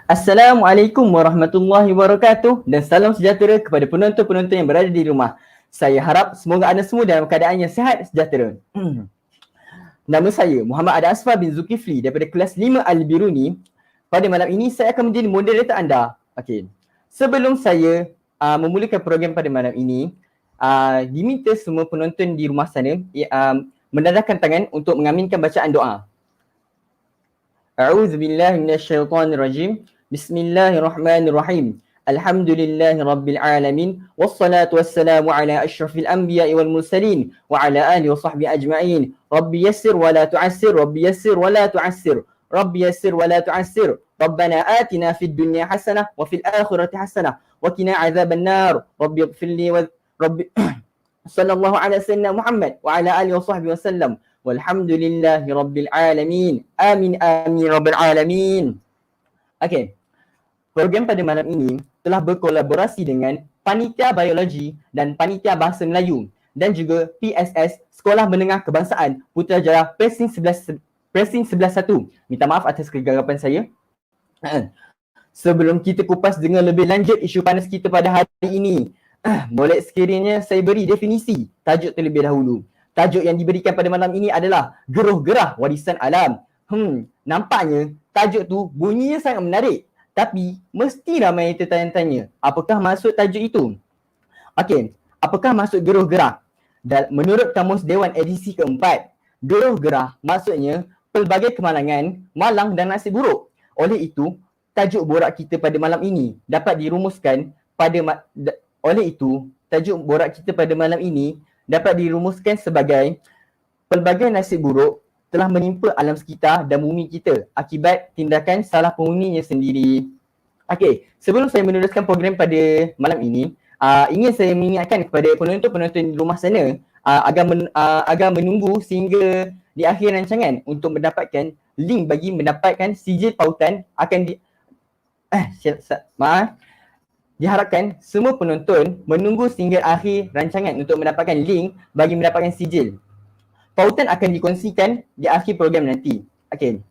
Assalamualaikum warahmatullahi wabarakatuh dan salam sejahtera kepada penonton-penonton yang berada di rumah. Saya harap semoga anda semua dalam keadaan yang sihat sejahtera. Nama saya Muhammad Ada Asfar bin Zulkifli daripada kelas 5 Al-Biruni. Pada malam ini saya akan menjadi moderator anda. Okey. Sebelum saya memulakan program pada malam ini, diminta semua penonton di rumah sana menadahkan tangan untuk mengaminkan bacaan doa. A'udzubillahi minasyaitonirrajim. Bismillahirrahmanirrahim. Alhamdulillahi rabbil alamin wassalatu wassalamu ala asyrafil anbiya'i wal mursalin wa ala alihi wa sahbihi ajma'in. Rabbi yassir wa la tu'assir, Rabbi yassir wa la tu'assir, Rabbi yassir wa la tu'assir. Rabbana atina fid dunya hasanah wa fil akhirati hasanah wa qina adzaban nar. Rabbi ighfirli wa Rabbi sallallahu ala sayyidina Muhammad wa ala alihi wa sahbihi wasallam. Walhamdulillahi rabbil alamin. Amin amin rabbil alamin. Okey. Program pada malam ini telah berkolaborasi dengan Panitia Biologi dan Panitia Bahasa Melayu dan juga PSS Sekolah Menengah Kebangsaan Putrajaya Presin 11 1. Minta maaf atas kegagapan saya. Sebelum kita kupas dengan lebih lanjut isu panas kita pada hari ini, boleh sekiranya saya beri definisi tajuk terlebih dahulu. Tajuk yang diberikan pada malam ini adalah Geruh Gerah Warisan Alam. Nampaknya tajuk tu bunyinya sangat menarik. Tapi mesti ramai yang tertanya-tanya, apakah maksud tajuk itu? Okey, apakah maksud geruh gerah? Menurut Kamus Dewan edisi keempat, geruh gerah maksudnya pelbagai kemalangan, malang dan nasib buruk. Oleh itu, tajuk borak kita pada malam ini dapat dirumuskan sebagai pelbagai nasib buruk telah menimpa alam sekitar dan bumi kita akibat tindakan salah penghuninya sendiri. Okey, sebelum saya meneruskan program pada malam ini, ingin saya mengingatkan kepada penonton-penonton di rumah sana agar menunggu sehingga di akhir rancangan untuk mendapatkan link bagi mendapatkan sijil pautan diharapkan semua penonton menunggu sehingga akhir rancangan untuk mendapatkan link bagi mendapatkan sijil. Pautan akan dikongsikan di akhir program nanti. Okey.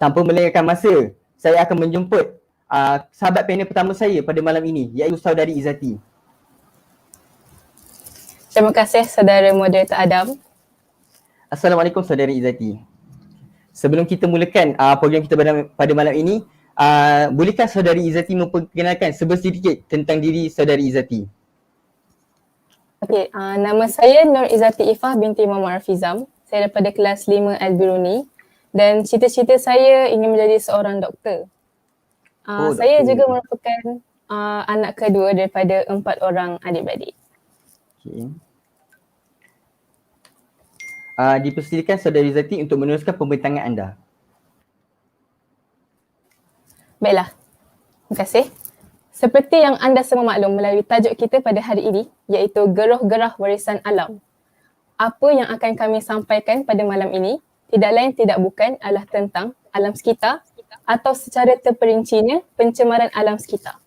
Tanpa melengahkan masa, saya akan menjemput sahabat panel pertama saya pada malam ini, iaitu saudari Izzati. Terima kasih saudara moderator Adam. Assalamualaikum saudari Izzati. Sebelum kita mulakan program kita pada malam ini, bolehkah saudari Izzati memperkenalkan sedikit tentang diri saudari Izzati? Okey, nama saya Nur Izzati Ifah binti Muhammad Rafizam. Saya daripada kelas 5 Al-Biruni dan cita-cita saya ingin menjadi seorang doktor. Saya juga merupakan anak kedua daripada 4 orang adik-beradik. Okay. Dipersilakan saudari Izzati untuk meneruskan pembintangan anda. Baiklah, terima kasih. Seperti yang anda semua maklum melalui tajuk kita pada hari ini, iaitu Geruh Gerah Warisan Alam. Apa yang akan kami sampaikan pada malam ini tidak lain tidak bukan adalah tentang alam sekitar atau secara terperincinya pencemaran alam sekitar.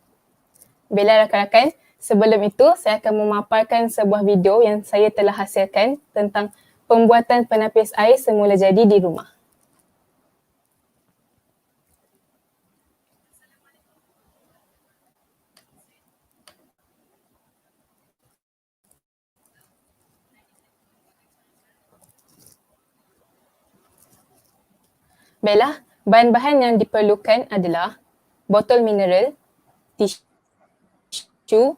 Bila rakan-rakan, sebelum itu saya akan memaparkan sebuah video yang saya telah hasilkan tentang pembuatan penapis air semula jadi di rumah. Baiklah, bahan-bahan yang diperlukan adalah botol mineral, tisu,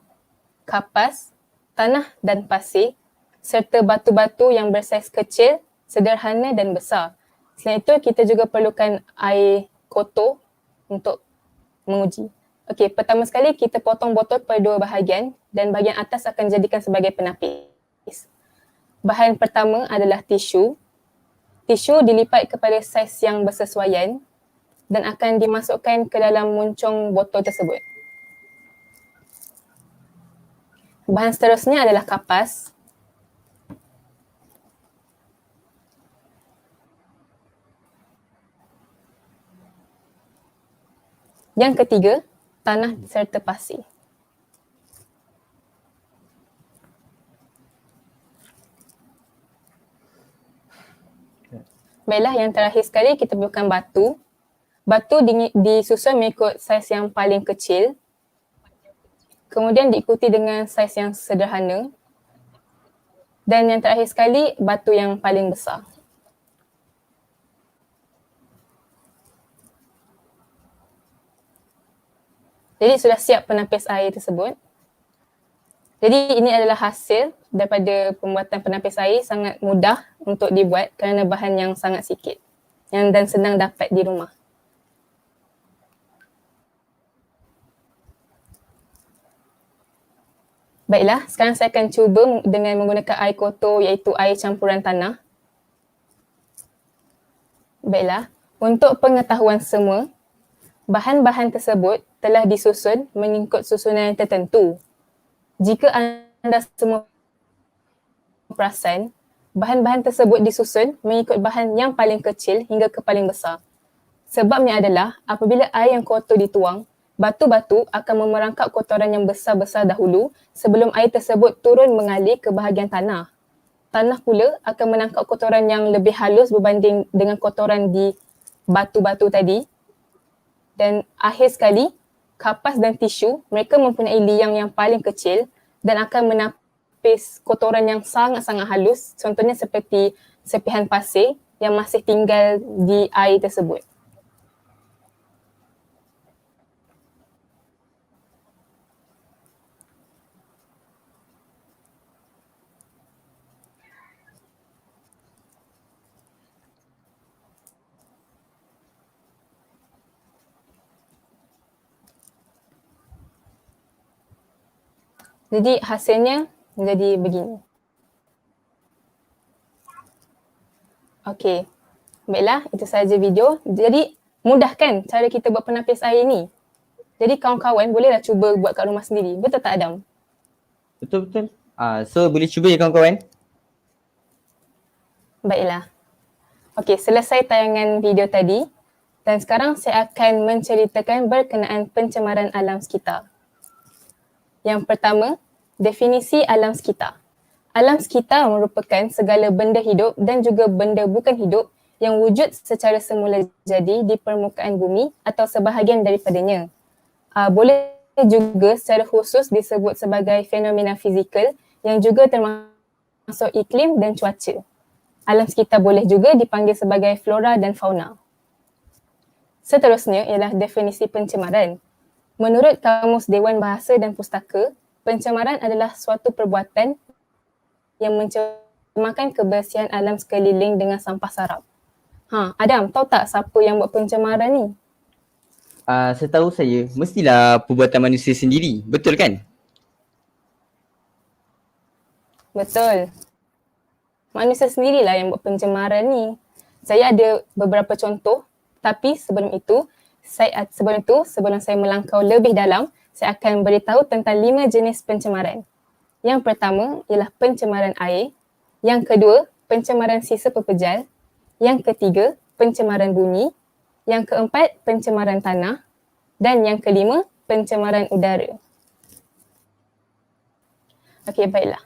kapas, tanah dan pasir serta batu-batu yang bersaiz kecil, sederhana dan besar. Selain itu, kita juga perlukan air kotor untuk menguji. Okey, pertama sekali kita potong botol pada 2 bahagian dan bahagian atas akan dijadikan sebagai penapis. Bahan pertama adalah tisu. Tisu dilipat kepada saiz yang bersesuaian dan akan dimasukkan ke dalam muncung botol tersebut. Bahan seterusnya adalah kapas. Yang ketiga, tanah serta pasir. Baiklah, yang terakhir sekali kita perlukan batu. Batu disusun mengikut saiz yang paling kecil, kemudian diikuti dengan saiz yang sederhana, dan yang terakhir sekali batu yang paling besar. Jadi sudah siap penapis air tersebut. Jadi ini adalah hasil daripada pembuatan penapis air, sangat mudah untuk dibuat kerana bahan yang sangat sikit dan senang dapat di rumah. Baiklah, sekarang saya akan cuba dengan menggunakan air kotor iaitu air campuran tanah. Baiklah, untuk pengetahuan semua, bahan-bahan tersebut telah disusun mengikut susunan tertentu. Jika anda semua perasan, bahan-bahan tersebut disusun mengikut bahan yang paling kecil hingga ke paling besar. Sebabnya adalah apabila air yang kotor dituang, batu-batu akan memerangkap kotoran yang besar-besar dahulu sebelum air tersebut turun mengalir ke bahagian tanah. Tanah pula akan menangkap kotoran yang lebih halus berbanding dengan kotoran di batu-batu tadi. Dan akhir sekali, kapas dan tisu, mereka mempunyai liang yang paling kecil dan akan menapis kotoran yang sangat-sangat halus, contohnya seperti serpihan pasir yang masih tinggal di air tersebut. Jadi hasilnya menjadi begini. Okey, baiklah, itu sahaja video. Jadi mudah kan cara kita buat penapis air ni? Jadi kawan-kawan bolehlah cuba buat kat rumah sendiri. Betul tak Adam? Betul. So boleh cuba ya kawan-kawan. Baiklah. Okey, selesai tayangan video tadi dan sekarang saya akan menceritakan berkenaan pencemaran alam sekitar. Yang pertama, definisi alam sekitar. Alam sekitar merupakan segala benda hidup dan juga benda bukan hidup yang wujud secara semula jadi di permukaan bumi atau sebahagian daripadanya. Boleh juga secara khusus disebut sebagai fenomena fizikal yang juga termasuk iklim dan cuaca. Alam sekitar boleh juga dipanggil sebagai flora dan fauna. Seterusnya ialah definisi pencemaran. Menurut Kamus Dewan Bahasa dan Pustaka, pencemaran adalah suatu perbuatan yang mencemarkan kebersihan alam sekeliling dengan sampah sarap. Adam, tahu tak siapa yang buat pencemaran ni? Setahu saya, mestilah perbuatan manusia sendiri. Betul kan? Betul. Manusia sendirilah yang buat pencemaran ni. Saya ada beberapa contoh, tapi sebelum saya melangkau lebih dalam, saya akan beritahu tentang 5 jenis pencemaran. Yang pertama ialah pencemaran air. Yang kedua, pencemaran sisa pepejal. Yang ketiga, pencemaran bunyi. Yang keempat, pencemaran tanah. Dan yang kelima, pencemaran udara. Okey, baiklah.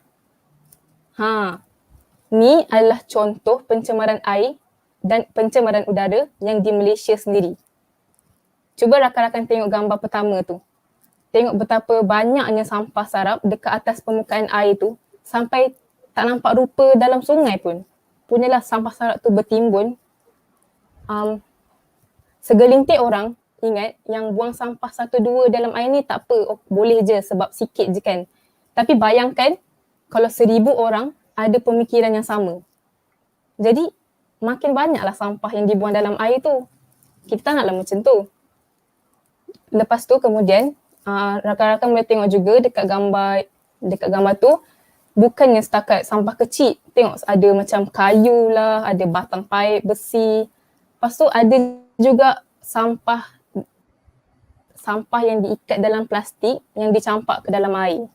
Ni adalah contoh pencemaran air dan pencemaran udara yang di Malaysia sendiri. Cuba rakan-rakan tengok gambar pertama tu. Tengok betapa banyaknya sampah sarap dekat atas permukaan air tu sampai tak nampak rupa dalam sungai pun. Punyalah sampah sarap tu bertimbun. Segelintir orang ingat yang buang sampah 1-2 dalam air ni tak apa, boleh je sebab sikit je kan. Tapi bayangkan kalau 1000 orang ada pemikiran yang sama. Jadi makin banyaklah sampah yang dibuang dalam air tu. Kita tak naklah macam tu. Lepas tu kemudian rakan-rakan boleh tengok juga dekat gambar tu, bukannya setakat sampah kecil. Tengok ada macam kayu lah, ada batang paip, besi. Lepas tu ada juga sampah yang diikat dalam plastik yang dicampak ke dalam air.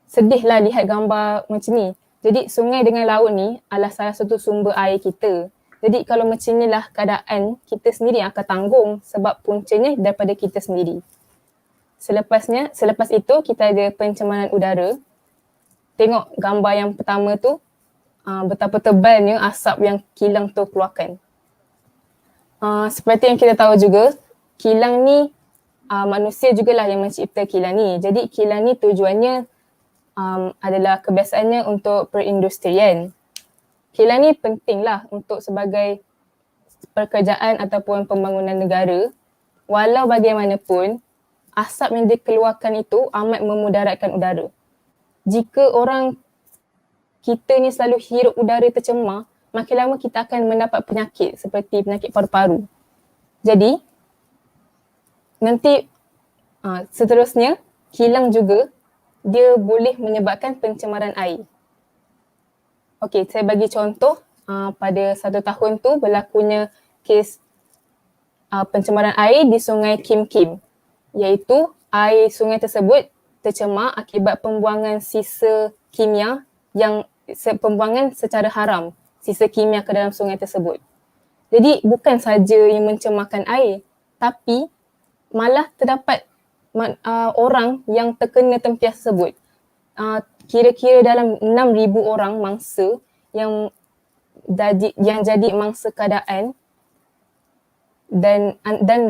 Sedihlah lihat gambar macam ni. Jadi sungai dengan laut ni adalah salah satu sumber air kita. Jadi kalau macam inilah keadaan, kita sendiri akan tanggung sebab puncanya daripada kita sendiri. Selepas itu kita ada pencemaran udara. Tengok gambar yang pertama tu, betapa tebalnya asap yang kilang tu keluarkan. Seperti yang kita tahu juga, kilang ni manusia jugalah yang mencipta kilang ni. Jadi kilang ni tujuannya adalah kebiasaannya untuk perindustrian. Kilang ni penting lah untuk sebagai pekerjaan ataupun pembangunan negara. Walau bagaimanapun, asap yang dikeluarkan itu amat memudaratkan udara. Jika orang kita ni selalu hirup udara tercemar, makin lama kita akan mendapat penyakit seperti penyakit paru-paru. Jadi, nanti seterusnya, kilang juga dia boleh menyebabkan pencemaran air. Okey, saya bagi contoh pada 1 tahun tu berlakunya kes pencemaran air di sungai Kim Kim, iaitu air sungai tersebut tercemar akibat pembuangan sisa kimia pembuangan secara haram, sisa kimia ke dalam sungai tersebut. Jadi bukan saja yang mencemarkan air, tapi malah terdapat orang yang terkena tempias tersebut. Kira-kira dalam 6,000 orang mangsa yang jadi mangsa keadaan, dan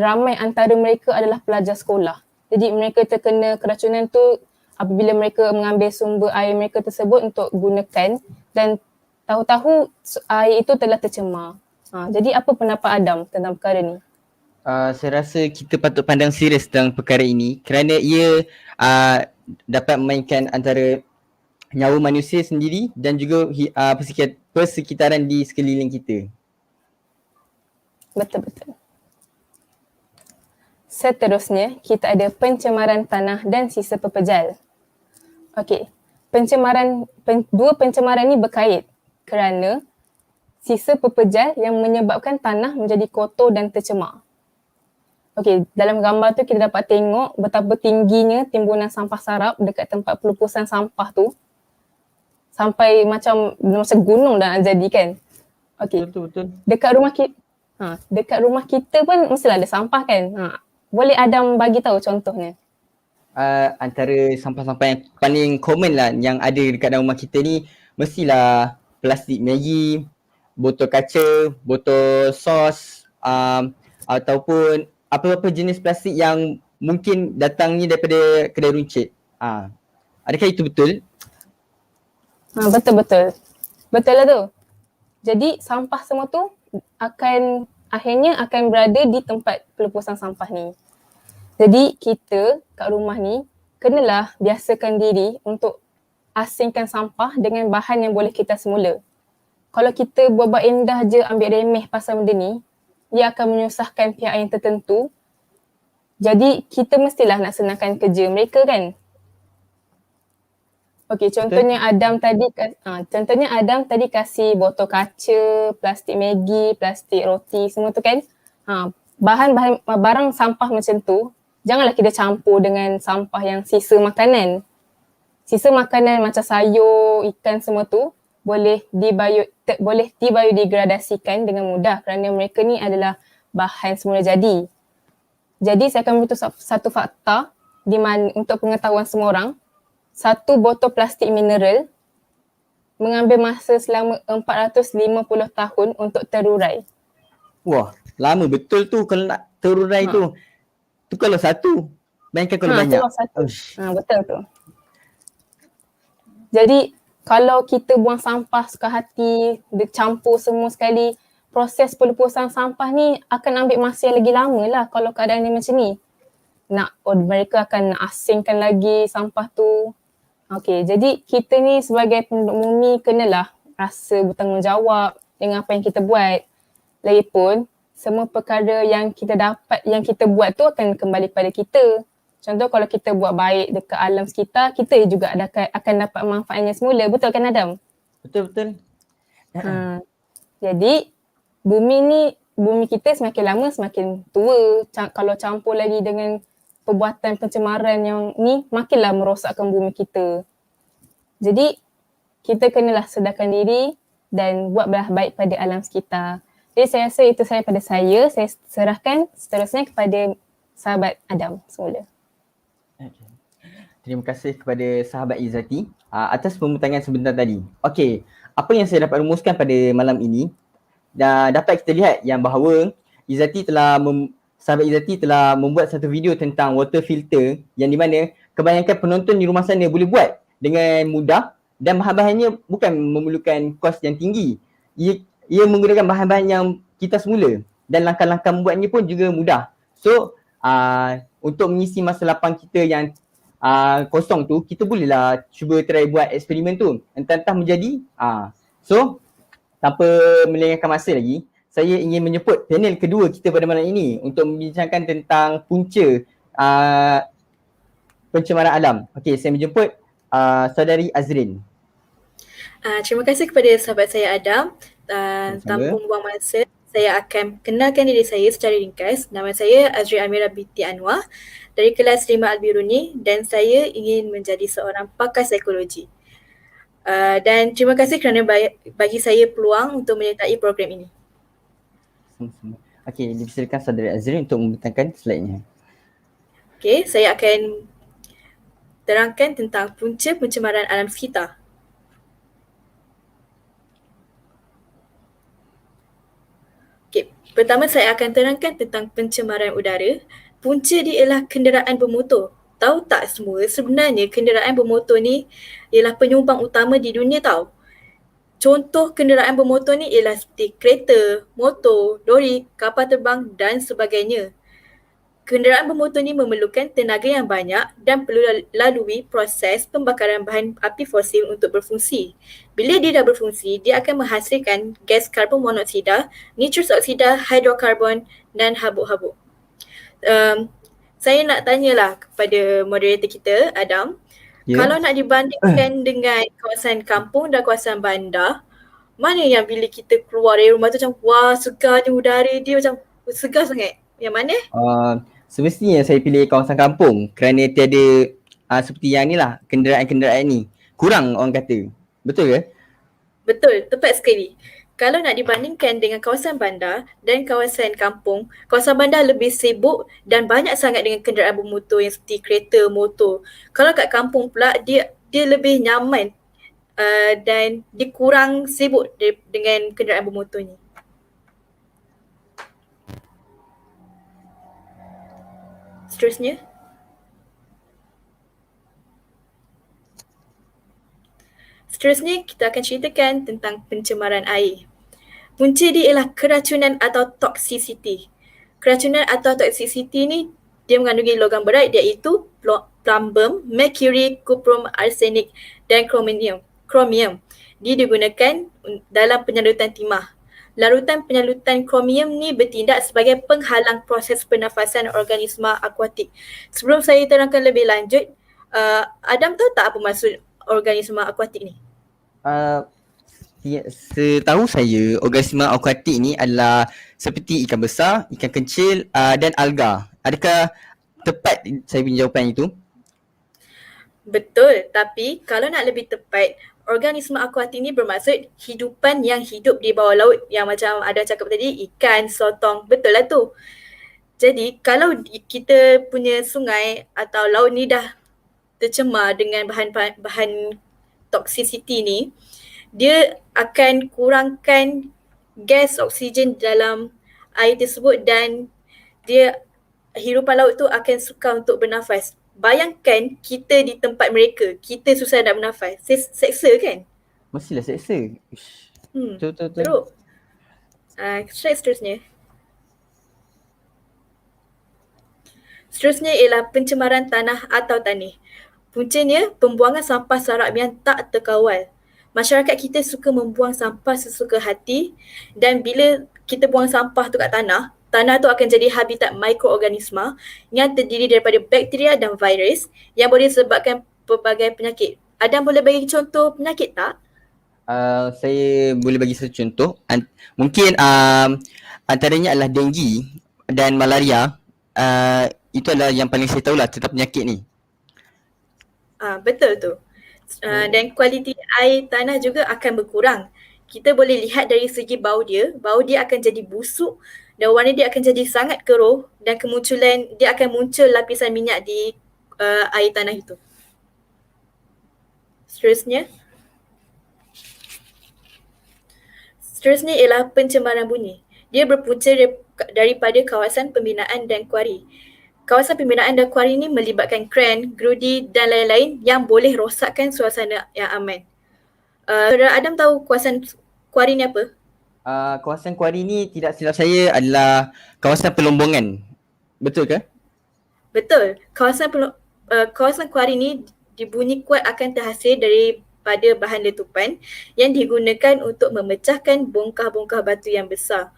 ramai antara mereka adalah pelajar sekolah. Jadi mereka terkena keracunan tu apabila mereka mengambil sumber air mereka tersebut untuk gunakan, dan tahu-tahu air itu telah tercemar. Jadi apa pendapat Adam tentang perkara ni? Saya rasa kita patut pandang serius tentang perkara ini kerana ia dapat memainkan antara nyawa manusia sendiri dan juga persekitaran di sekeliling kita. Betul-betul. Seterusnya, kita ada pencemaran tanah dan sisa pepejal. Okey, dua pencemaran ni berkait kerana sisa pepejal yang menyebabkan tanah menjadi kotor dan tercemar. Okey, dalam gambar tu kita dapat tengok betapa tingginya timbunan sampah sarap dekat tempat pelupusan sampah tu. Sampai macam gunung dah nak jadi kan. Okey. Betul. Dekat rumah kita pun mestilah ada sampah kan. Boleh Adam bagi tahu contohnya? Antara sampah-sampah yang paling common lah yang ada dekat dalam rumah kita ni mestilah plastik Maggi, botol kaca, botol sos, ataupun apa-apa jenis plastik yang mungkin datangnya daripada kedai runcit. Adakah itu betul? Betul-betul. Betul lah tu. Jadi sampah semua tu akhirnya akan berada di tempat pelupusan sampah ni. Jadi kita kat rumah ni kenalah biasakan diri untuk asingkan sampah dengan bahan yang boleh kita semula. Kalau kita buat-buat indah je ambil remeh pasal benda ni, dia akan menyusahkan pihak yang tertentu. Jadi kita mestilah nak senangkan kerja mereka kan. Okey, contohnya Adam tadi kasih botol kaca, plastik Maggi, plastik roti semua tu kan. Barang sampah macam tu janganlah kita campur dengan sampah yang sisa makanan. Sisa makanan macam sayur, ikan semua tu boleh dibiodegradasikan dengan mudah kerana mereka ni adalah bahan semula jadi. Jadi saya akan beritahu satu fakta di mana untuk pengetahuan semua orang, satu botol plastik mineral mengambil masa selama 450 tahun untuk terurai. Wah, lama betul tu kalau nak terurai tu. Tu kalau satu. Bayangkan kalau banyak. Kalau satu. Betul tu. Jadi kalau kita buang sampah suka hati, dicampur semua sekali, proses pelupusan sampah ni akan ambil masa yang lagi lama lah kalau keadaan ni macam ni. Mereka akan nak asingkan lagi sampah tu. Okey, jadi kita ni sebagai penduduk bumi kenalah rasa bertanggungjawab dengan apa yang kita buat. Lagipun, semua perkara yang kita dapat, yang kita buat tu akan kembali pada kita. Contoh kalau kita buat baik dekat alam sekitar, kita juga akan dapat manfaatnya semula. Betul kan Adam? Betul. Jadi bumi kita semakin lama semakin tua. Kalau campur lagi dengan perbuatan pencemaran yang ni, makinlah merosakkan bumi kita. Jadi kita kenalah sedarkan diri dan buatlah baik pada alam sekitar. Jadi saya rasa itu saya pada saya serahkan seterusnya kepada sahabat Adam semula. Okay. Terima kasih kepada sahabat Izzati atas pembutangan sebentar tadi. Okey, apa yang saya dapat rumuskan pada malam ini, dapat kita lihat yang bahawa sahabat Izzati telah membuat satu video tentang water filter yang di mana kebanyakan penonton di rumah sana boleh buat dengan mudah dan bahan-bahannya bukan memerlukan kos yang tinggi. Ia menggunakan bahan-bahan yang kita semula dan langkah-langkah membuatnya pun juga mudah. So untuk mengisi masa lapang kita yang kosong tu, kita bolehlah cuba try buat eksperimen tu. Entah-entah menjadi. So tanpa melengahkan masa lagi, saya ingin menjemput panel kedua kita pada malam ini untuk membincangkan tentang punca pencemaran alam. Okey, saya menjemput saudari Azrin. Terima kasih kepada sahabat saya Adam. Tanpa membuang masa, saya akan kenalkan diri saya secara ringkas. Nama saya Azrin Amira binti Anwar dari kelas 5 Al-Biruni dan saya ingin menjadi seorang pakar psikologi. Dan terima kasih kerana bagi saya peluang untuk menyertai program ini. Okey, dipersilakan saudari Azrin untuk membentangkan slide-nya. Okey, saya akan terangkan tentang punca pencemaran alam sekitar. Okay. Pertama saya akan terangkan tentang pencemaran udara. Punca dia ialah kenderaan bermotor. Tahu tak semua, sebenarnya kenderaan bermotor ni ialah penyumbang utama di dunia tau. Contoh kenderaan bermotor ni ialah seperti kereta, motor, lori, kapal terbang dan sebagainya. Kenderaan bermotor ni memerlukan tenaga yang banyak dan perlu lalui proses pembakaran bahan api fosil untuk berfungsi. Bila dia dah berfungsi, dia akan menghasilkan gas karbon monoksida, nitrous oksida, hidrokarbon dan habuk-habuk. Saya nak tanyalah kepada moderator kita, Adam, kalau nak dibandingkan dengan kawasan kampung dan kawasan bandar, mana yang bila kita keluar dari rumah tu macam wah segarnya udara dia macam segar sangat? Yang mana? Semestinya saya pilih kawasan kampung kerana tiada seperti yang ni lah, kenderaan-kenderaan ni. Kurang orang kata. Betul ke? Betul, tepat sekali. Kalau nak dibandingkan dengan kawasan bandar dan kawasan kampung, kawasan bandar lebih sibuk dan banyak sangat dengan kenderaan bermotor yang seperti kereta, motor. Kalau kat kampung pula dia lebih nyaman dan dia kurang sibuk dengan kenderaan bermotor ni. Seterusnya. Seterusnya kita akan ceritakan tentang pencemaran air. Punca dia ialah keracunan atau toxicity. Keracunan atau toxicity ni dia mengandungi logam berat iaitu plumbum, mercury, cuprum, arsenik dan kromium. Dia digunakan dalam penyalutan timah. Larutan penyalutan kromium ni bertindak sebagai penghalang proses pernafasan organisma akuatik. Sebelum saya terangkan lebih lanjut, Adam tahu tak apa maksud organisma akuatik ni? Setahu saya, organisma akuatik ni adalah seperti ikan besar, ikan kecil dan alga. Adakah tepat saya punya jawapan itu? Betul, tapi kalau nak lebih tepat, organisma akuatik ni bermaksud hidupan yang hidup di bawah laut yang macam ada cakap tadi, ikan, sotong. Betul lah tu. Jadi kalau kita punya sungai atau laut ni dah tercemar dengan bahan toxicity ni, dia akan kurangkan gas oksigen dalam air tersebut dan hidupan laut tu akan sukar untuk bernafas. Bayangkan kita di tempat mereka, kita susah nak bernafas. Seksa kan? Mestilah seksa. Betul. Teruk. Slide seterusnya. Seterusnya ialah pencemaran tanah atau tanah. Puncanya pembuangan sampah sarap yang tak terkawal. Masyarakat kita suka membuang sampah sesuka hati dan bila kita buang sampah tu kat tanah tu akan jadi habitat mikroorganisma yang terdiri daripada bakteria dan virus yang boleh sebabkan pelbagai penyakit. Adam boleh bagi contoh penyakit tak? Saya boleh bagi satu contoh. Mungkin antaranya adalah denggi dan malaria. Itu adalah yang paling saya tahulah tentang penyakit ni. Betul tu. Dan kualiti air tanah juga akan berkurang. Kita boleh lihat dari segi bau dia akan jadi busuk dan warna dia akan jadi sangat keruh dan dia akan muncul lapisan minyak di air tanah itu. Seterusnya ialah pencemaran bunyi. Dia berpunca daripada kawasan pembinaan dan kuari. Kawasan pembinaan dan kuari ini melibatkan kran, gerudi dan lain-lain yang boleh rosakkan suasana yang aman. Saudara Adam tahu kawasan kuari ni apa? Kawasan kuari ni tidak silap saya adalah kawasan pelombongan. Betul ke? Betul. Kawasan kuari ni dibunyi kuat akan terhasil daripada bahan letupan yang digunakan untuk memecahkan bongkah-bongkah batu yang besar.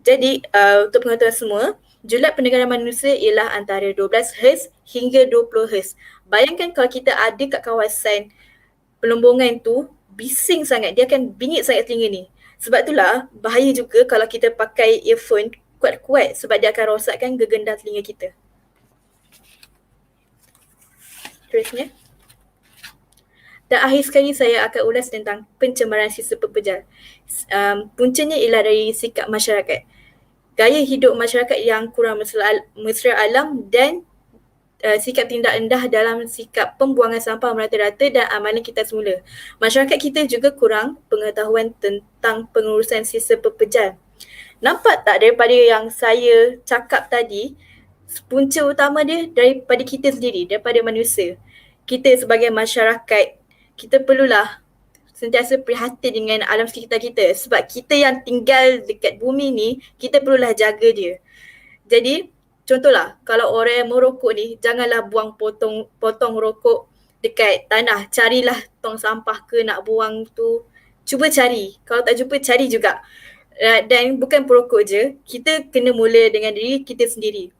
Jadi untuk pengetahuan semua, julat pendengaran manusia ialah antara 12 Hz hingga 20 Hz. Bayangkan kalau kita ada kat kawasan pelombongan tu, bising sangat, dia akan bingit sangat telinga ni. Sebab itulah bahaya juga kalau kita pakai earphone kuat-kuat sebab dia akan rosakkan gegendar telinga kita. Terusnya. Dan akhir sekali saya akan ulas tentang pencemaran sisa pepejal. Puncanya ialah dari sikap masyarakat. Gaya hidup masyarakat yang kurang mesra alam dan sikap tindak rendah dalam sikap pembuangan sampah merata-rata dan amalan kita semula. Masyarakat kita juga kurang pengetahuan tentang pengurusan sisa pepejal. Nampak tak daripada yang saya cakap tadi, punca utama dia daripada kita sendiri, daripada manusia. Kita sebagai masyarakat, kita perlulah sentiasa prihatin dengan alam sekitar kita sebab kita yang tinggal dekat bumi ni, kita perlulah jaga dia. Jadi contohlah kalau orang yang merokok ni, janganlah buang potong rokok dekat tanah, carilah tong sampah ke nak buang tu, cuba cari, kalau tak jumpa cari juga. Dan bukan perokok je, kita kena mula dengan diri kita sendiri.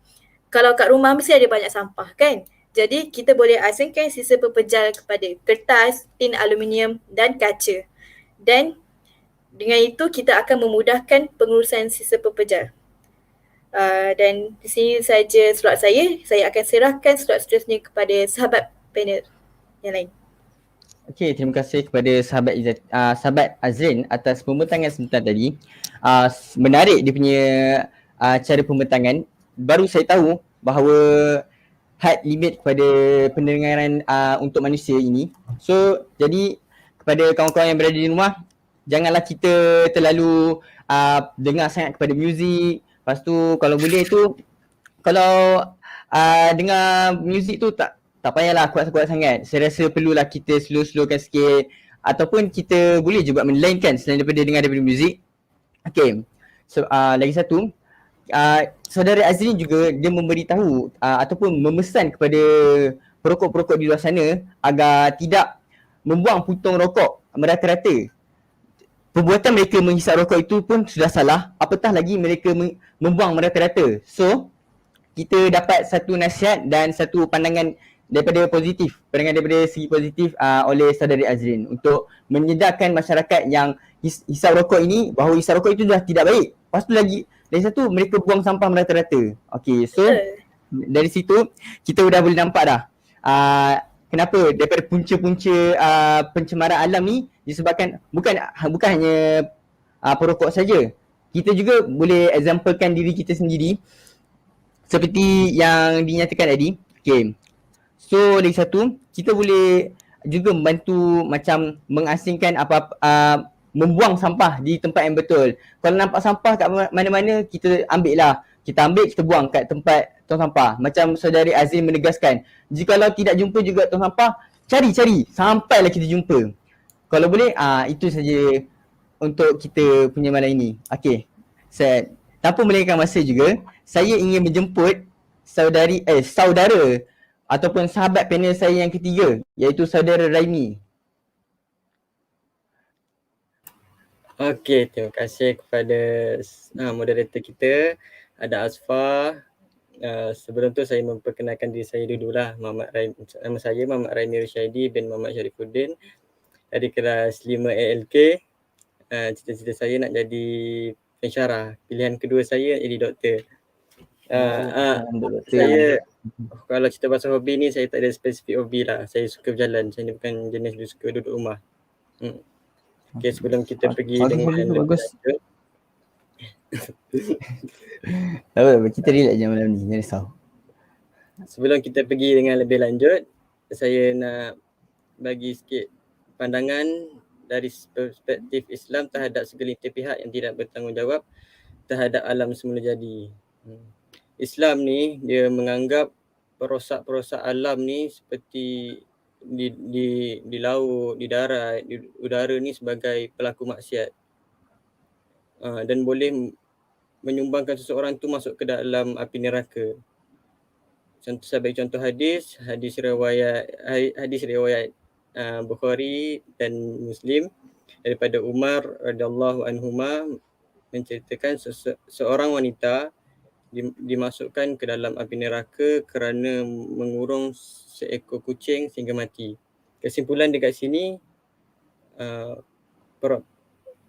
Kalau kat rumah mesti ada banyak sampah kan? Jadi kita boleh asingkan sisa pepejal kepada kertas, tin aluminium dan kaca. Dan dengan itu kita akan memudahkan pengurusan sisa pepejal. Dan di sini saja slot saya akan serahkan slot seterusnya kepada sahabat panel yang lain. Okey, terima kasih kepada sahabat Azrin atas pembentangan sebentar tadi. Menarik dia punya cara pembentangan. Baru saya tahu bahawa had limit kepada pendengaran untuk manusia ini. So, jadi kepada kawan-kawan yang berada di rumah, janganlah kita terlalu dengar sangat kepada muzik. Lepas tu kalau boleh tu, kalau dengar muzik tu tak payahlah kuat-kuat sangat. Saya rasa perlulah kita slow-slowkan sikit. Ataupun kita boleh juga melainkan selain daripada dengar daripada muzik. Okay, so lagi satu, saudara Azrin juga dia memberitahu ataupun memesan kepada perokok-perokok di luar sana agar tidak membuang puntung rokok merata-rata. Perbuatan mereka menghisap rokok itu pun sudah salah, apatah lagi mereka membuang merata-rata. So, kita dapat satu nasihat dan satu pandangan daripada segi positif oleh saudari Azrin untuk menyedarkan masyarakat yang hisap rokok ini bahawa hisap rokok itu dah tidak baik. Lepas tu lagi satu, mereka buang sampah merata-rata. Okay, so dari situ kita dah boleh nampak dah kenapa daripada punca-punca pencemaran alam ni disebabkan bukan hanya perokok saja. Kita juga boleh examplekan diri kita sendiri seperti yang dinyatakan tadi. Okay, so lagi satu, kita boleh juga membantu macam mengasingkan membuang sampah di tempat yang betul. Kalau nampak sampah kat mana-mana, kita ambil lah. Kita ambil, kita buang kat tempat tong sampah. Macam saudari Azrin menegaskan, jikalau tidak jumpa juga tong sampah, cari sampailah kita jumpa. Kalau boleh, itu saja untuk kita punya malam ini. Okay, tanpa melengahkan masa juga, saya ingin menjemput saudara ataupun sahabat panel saya yang ketiga, iaitu saudara Raimi. Okey, terima kasih kepada moderator kita, ada Asfar. Sebelum tu saya memperkenalkan diri saya dululah. Nama saya Muhammad Raimi Rushaidi bin Muhammad Sharifuddin dari kelas 5 ALK. Cita-cita saya nak jadi pensyarah. Pilihan kedua saya jadi doktor. Saya kalau cerita pasal hobi ni, saya tak ada spesifik hobi lah. Saya suka berjalan. Saya ni bukan jenis dia suka duduk rumah. Okay, sebelum kita pergi dengan bagus. Apa, kita relax je malam ni, jangan risau. Sebelum kita pergi dengan lebih lanjut, saya nak bagi sikit pandangan dari perspektif Islam terhadap segelintir pihak yang tidak bertanggungjawab terhadap alam semula jadi. Islam ni dia menganggap perosak-perosak alam ni seperti di laut, di darat, di udara ni sebagai pelaku maksiat. Dan boleh menyumbangkan seseorang tu masuk ke dalam api neraka. Saya bagi contoh hadis riwayat Bukhari dan Muslim daripada Umar radhiyallahu anhuma menceritakan seorang wanita dimasukkan ke dalam api neraka kerana mengurung seekor kucing sehingga mati. Kesimpulan dekat sini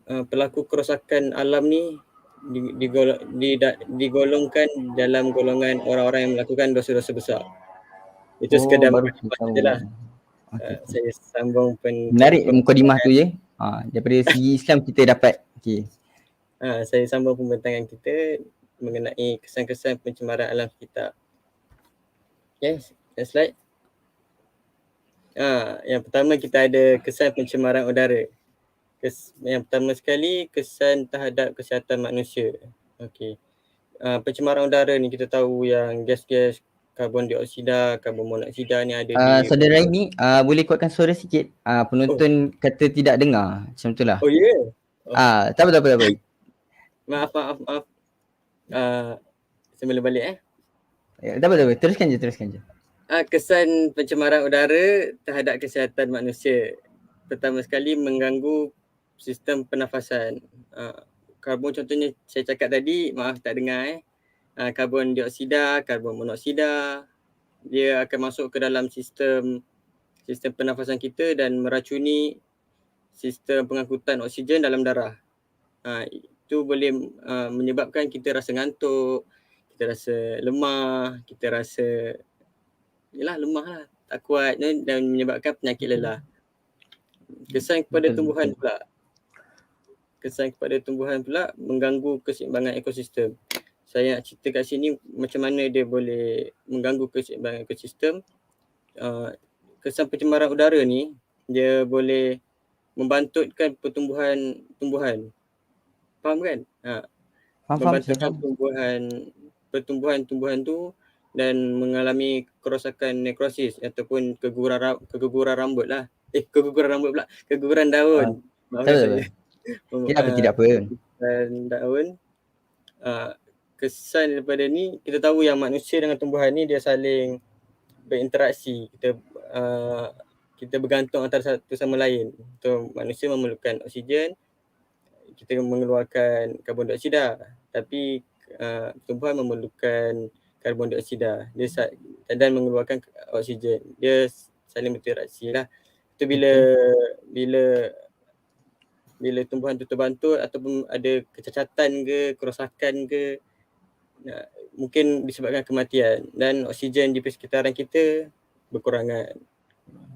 pelaku kerosakan alam ni digolongkan dalam golongan orang-orang yang melakukan dosa-dosa besar. Itu sekadar baru mukadimah tahu. sajalah. Okay. Saya sambung Menarik mukadimah tu je. Daripada segi Islam kita dapat. Okay. Saya sambung pembentangan kita mengenai kesan-kesan pencemaran alam sekitar. Okay, next slide. Yang pertama kita ada kesan pencemaran udara. Yang pertama sekali kesan terhadap kesihatan manusia. Okey. Pencemaran udara ni kita tahu yang gas-gas karbon dioksida, karbon monoksida ni ada di Saudara Raimi, boleh kuatkan suara sikit. Penonton kata tidak dengar. Macam itulah. Oh ya? Yeah? Tak apa. Maaf. Saya boleh balik Tak apa. Teruskan je. Kesan pencemaran udara terhadap kesihatan manusia. Pertama sekali mengganggu sistem pernafasan. Karbon contohnya saya cakap tadi, maaf tak dengar karbon dioksida, karbon monoksida, dia akan masuk ke dalam sistem pernafasan kita dan meracuni sistem pengangkutan oksigen dalam darah. Itu boleh menyebabkan kita rasa ngantuk, kita rasa lemah, kita rasa lemah lah, tak kuat dan menyebabkan penyakit lelah. Kesan kepada tumbuhan pula mengganggu keseimbangan ekosistem. Saya nak cerita kat sini macam mana dia boleh mengganggu keseimbangan ekosistem. Kesan pencemaran udara ni dia boleh membantutkan tumbuhan. Faham kan? Membantutkan pertumbuhan tu dan mengalami kerosakan nekrosis ataupun keguguran rambut lah. Keguguran daun. Betul. Tidak apa. Dan daun. Kesan daripada ni, kita tahu yang manusia dengan tumbuhan ni dia saling berinteraksi. Kita bergantung antara satu sama lain. So, manusia memerlukan oksigen, kita mengeluarkan karbon dioksida, tapi tumbuhan memerlukan karbon dioksida dan mengeluarkan oksigen. Dia saling berinteraksi lah. Itu bila tumbuhan tu terbantut ataupun ada kecacatan ke, kerosakan ke, mungkin disebabkan kematian dan oksigen di persekitaran kita berkurangan.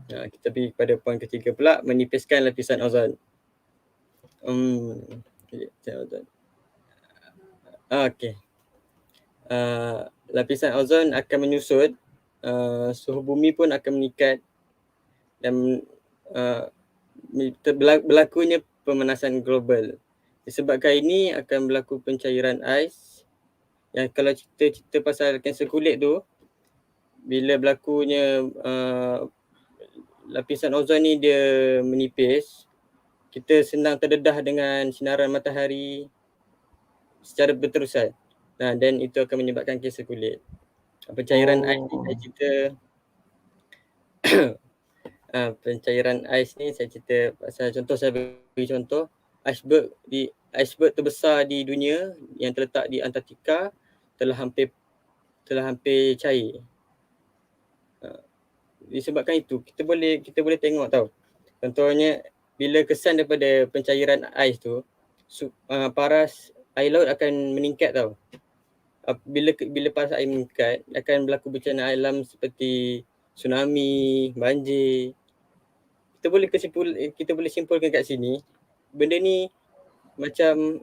Kita pergi kepada poin ketiga pula, menipiskan lapisan ozon. Okey. Lapisan ozon akan menyusut, suhu bumi pun akan meningkat dan berlakunya pemanasan global. Disebabkan ini akan berlaku pencairan ais. Yang kalau cerita pasal kanser kulit tu, bila berlakunya lapisan ozon ni dia menipis, kita senang terdedah dengan sinaran matahari secara berterusan. Dan itu akan menyebabkan kanser kulit. Pencairan ais ni saya cerita pencairan ais ni saya cerita pasal saya bagi contoh iceberg terbesar di dunia yang terletak di Antartika telah hampir cair. Disebabkan itu kita boleh tengok tau. Contohnya bila kesan daripada pencairan ais tu, paras air laut akan meningkat tau. Bila paras air meningkat, akan berlaku bencana alam seperti tsunami, banjir. Kita boleh simpulkan kat sini, benda ni macam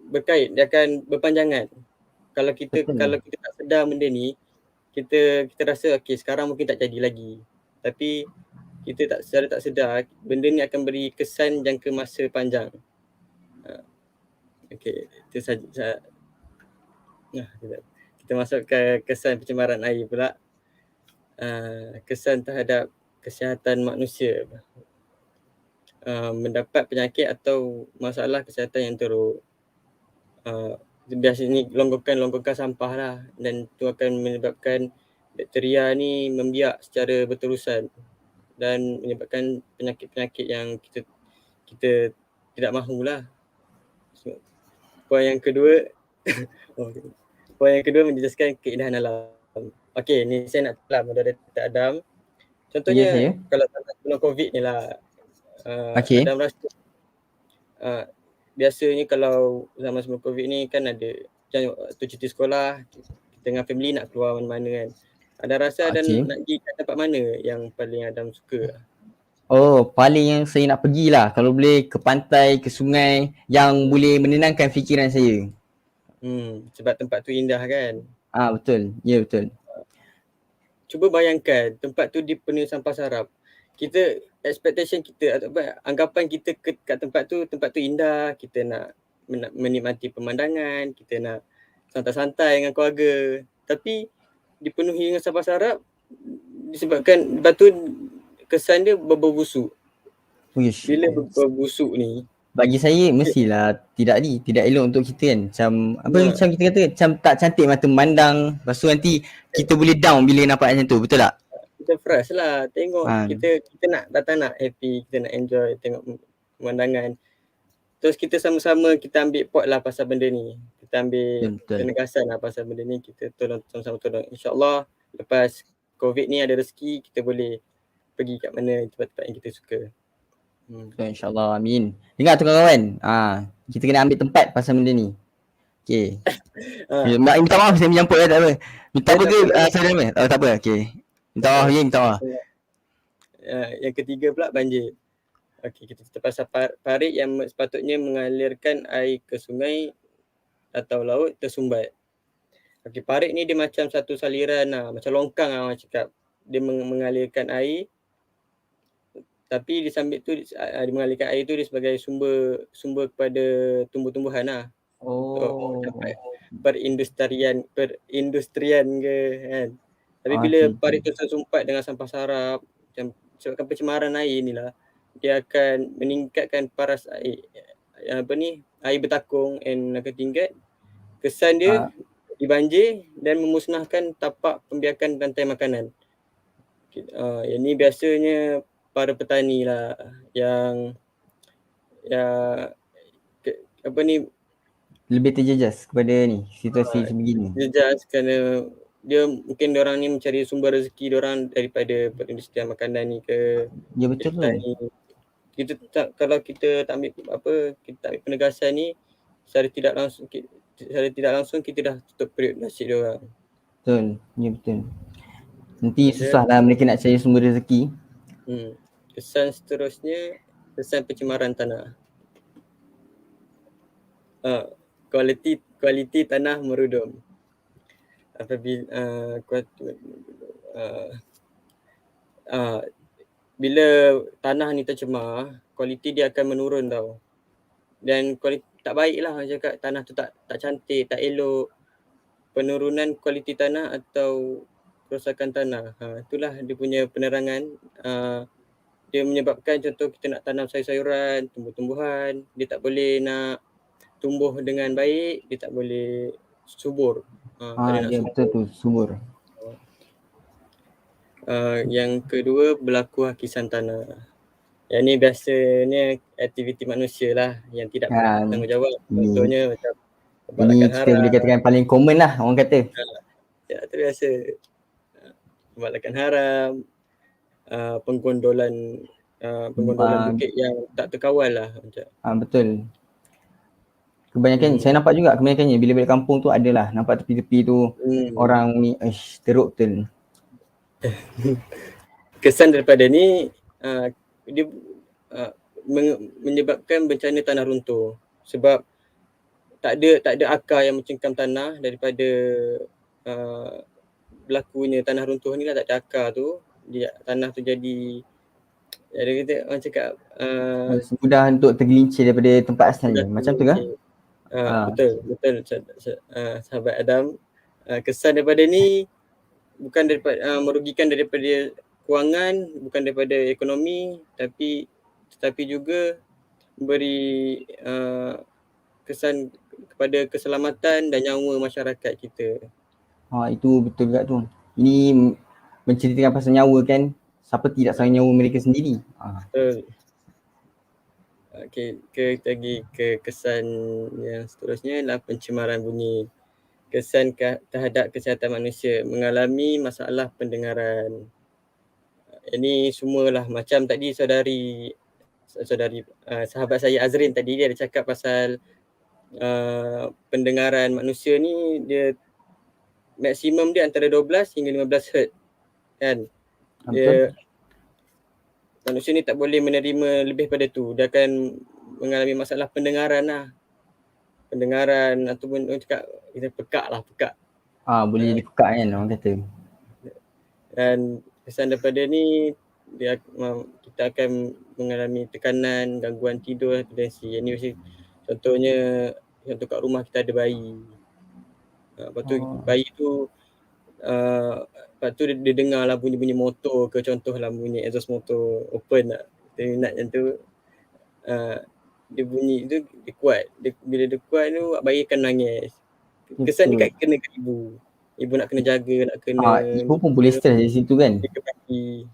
berkait, dia akan berpanjangan. Kalau kita tak sedar benda ni, kita rasa okey sekarang mungkin tak jadi lagi. Tapi kita tak sedar benda ni akan beri kesan jangka masa panjang. Okey, itu saja. Kita masuk ke kesan pencemaran air pula. Kesan terhadap kesihatan manusia. Mendapat penyakit atau masalah kesihatan yang teruk. Biasanya longgokan sampah lah, dan itu akan menyebabkan bakteria ni membiak secara berterusan dan menyebabkan penyakit-penyakit yang kita tidak mahulah. Poin yang kedua poin yang kedua menjejaskan keindahan alam. Okey, ni saya nak tanya moderator Adam. Contohnya saya. kalau sebelum COVID ni lah, Okey. Adam rasa biasanya kalau zaman sebelum COVID ni kan ada waktu cuti sekolah, kita dengan family nak keluar mana-mana kan. Ada rasa dan nak pergi kat tempat mana yang paling Adam suka? Oh, paling yang saya nak pergilah kalau boleh ke pantai, ke sungai yang boleh menenangkan fikiran saya. Sebab tempat tu indah kan? Betul. Ya, betul. Cuba bayangkan tempat tu dipenuhi sampah sarap. Kita expectation kita atau anggapan kita kat tempat tu indah, kita nak menikmati pemandangan, kita nak santai-santai dengan keluarga. Tapi dipenuhi dengan sampah sarap disebabkan lepas tu kesan dia berbau busuk. Uish. Bila berbau busuk ni, bagi saya mestilah tidak elok untuk kita kan. Macam kita kata macam tak cantik mata memandang. Lepas tu nanti kita boleh down bila nampak macam tu, betul tak? Kita fresh lah tengok. Kita nak datang nak happy, kita nak enjoy tengok pemandangan. Terus kita sama-sama kita ambil pot lah pasal benda ni. Kita ambil penegasan lah pasal benda ni. Kita tolong sama-sama tolong. InsyaAllah lepas COVID ni ada rezeki, kita boleh pergi kat mana tempat-tempat yang kita suka. InsyaAllah, amin. Dengar tu kawan-kawan. Kita kena ambil tempat pasal benda ni. Okay. Minta maaf saya menyamput tak apa. Minta apa ke saudara ni? Tak apa. Okay. Minta maaf. Yang ketiga pula banjir. Okey, kita cerita pasal parit yang sepatutnya mengalirkan air ke sungai atau laut tersumbat. Okey, parit ni dia macam satu saliran macam longkang orang cakap. Dia mengalirkan air. Tapi di samping tu dia mengalirkan air tu dia sebagai sumber kepada tumbuh-tumbuhan lah. Untuk dapat perindustrian ke kan. Tapi bila parit tu tersumpat dengan sampah sarap, macam sebabkan pencemaran air ni lah, dia akan meningkatkan paras air air bertakung and akan tingkat. Kesan dia dibanjir dan memusnahkan tapak pembiakan rantai makanan. Yang ni biasanya para petani lah yang lebih terjejas kepada ni situasi sebegini. Terjejas kerana dia mungkin diorang ni mencari sumber rezeki diorang daripada perindustrian makanan ni ke. Ya, betul tu. Kalau kita tak ambil kita tak ambil penegasan ni secara tidak langsung kita dah tutup periuk nasib diorang. Betul. Ya, betul. Nanti susahlah mereka nak cari sumber rezeki. Kesan seterusnya, kesan pencemaran tanah. Kualiti tanah merudum. Apabila bila tanah ni tercemar, kualiti dia akan menurun tau. Dan kualiti tak baik lah orang cakap tanah tu tak cantik, tak elok. Penurunan kualiti tanah atau kerosakan tanah. Itulah dia punya penerangan. Dia menyebabkan contoh kita nak tanam sayur-sayuran, tumbuh-tumbuhan, dia tak boleh nak tumbuh dengan baik, dia tak boleh subur. Dia betul tu, subur. Yang kedua, berlaku hakisan tanah. Yang ni biasanya aktiviti manusia lah yang tidak bertanggungjawab. Contohnya macam ini kita boleh katakan paling common lah orang kata. Ya, terbiasa. Pembalakan haram, penggondolan bukit yang tak terkawal lah macam. Betul. Kebanyakan saya nampak juga kebanyakannya bila balik kampung tu adalah nampak tepi-tepi tu orang ni teruk betul. Kesan daripada ni dia menyebabkan bencana tanah runtuh sebab tak ada akar yang mencengkam tanah daripada berlakunya tanah runtuh ni lah, tak ada akar tu tanah tu jadi kita orang cakap mudah untuk tergelincir daripada tempat asalnya. Macam tu ke? Ah, Betul sahabat Adam. Kesan daripada ni bukan daripada merugikan daripada kewangan, bukan daripada ekonomi, tetapi juga memberi kesan kepada keselamatan dan nyawa masyarakat kita. itu betul juga tu. Ini menceritakan pasal nyawa kan. Siapa tidak sayang nyawa mereka sendiri. Betul. Okay, kita pergi ke kesan yang seterusnya adalah pencemaran bunyi. Kesan terhadap kesihatan manusia, mengalami masalah pendengaran. Ini semualah macam tadi sahabat saya Azrin tadi, dia ada cakap pasal pendengaran manusia ni dia maksimum dia antara 12 hingga 15 Hz kan. Dia manusia ni tak boleh menerima lebih pada tu. Dia akan mengalami masalah pendengaran lah. Pendengaran ataupun orang cakap kita pekak. Boleh jadi pekak kan orang kata. Dan kesan daripada ni kita akan mengalami tekanan, gangguan tidur, hipertensi. Yang ni contohnya contoh kat rumah kita ada bayi. Lepas tu bayi tu lepas tu dia dengar lah bunyi-bunyi motor ke, contohlah bunyi exhaust motor open lah. Kita ingat yang tu dia bunyi tu dia kuat. Bila dia kuat tu bayi akan menangis. Kesan ni kena kat ibu. Ibu nak kena jaga, nak kena Ibu pun boleh stres di situ kan. jaga pagi.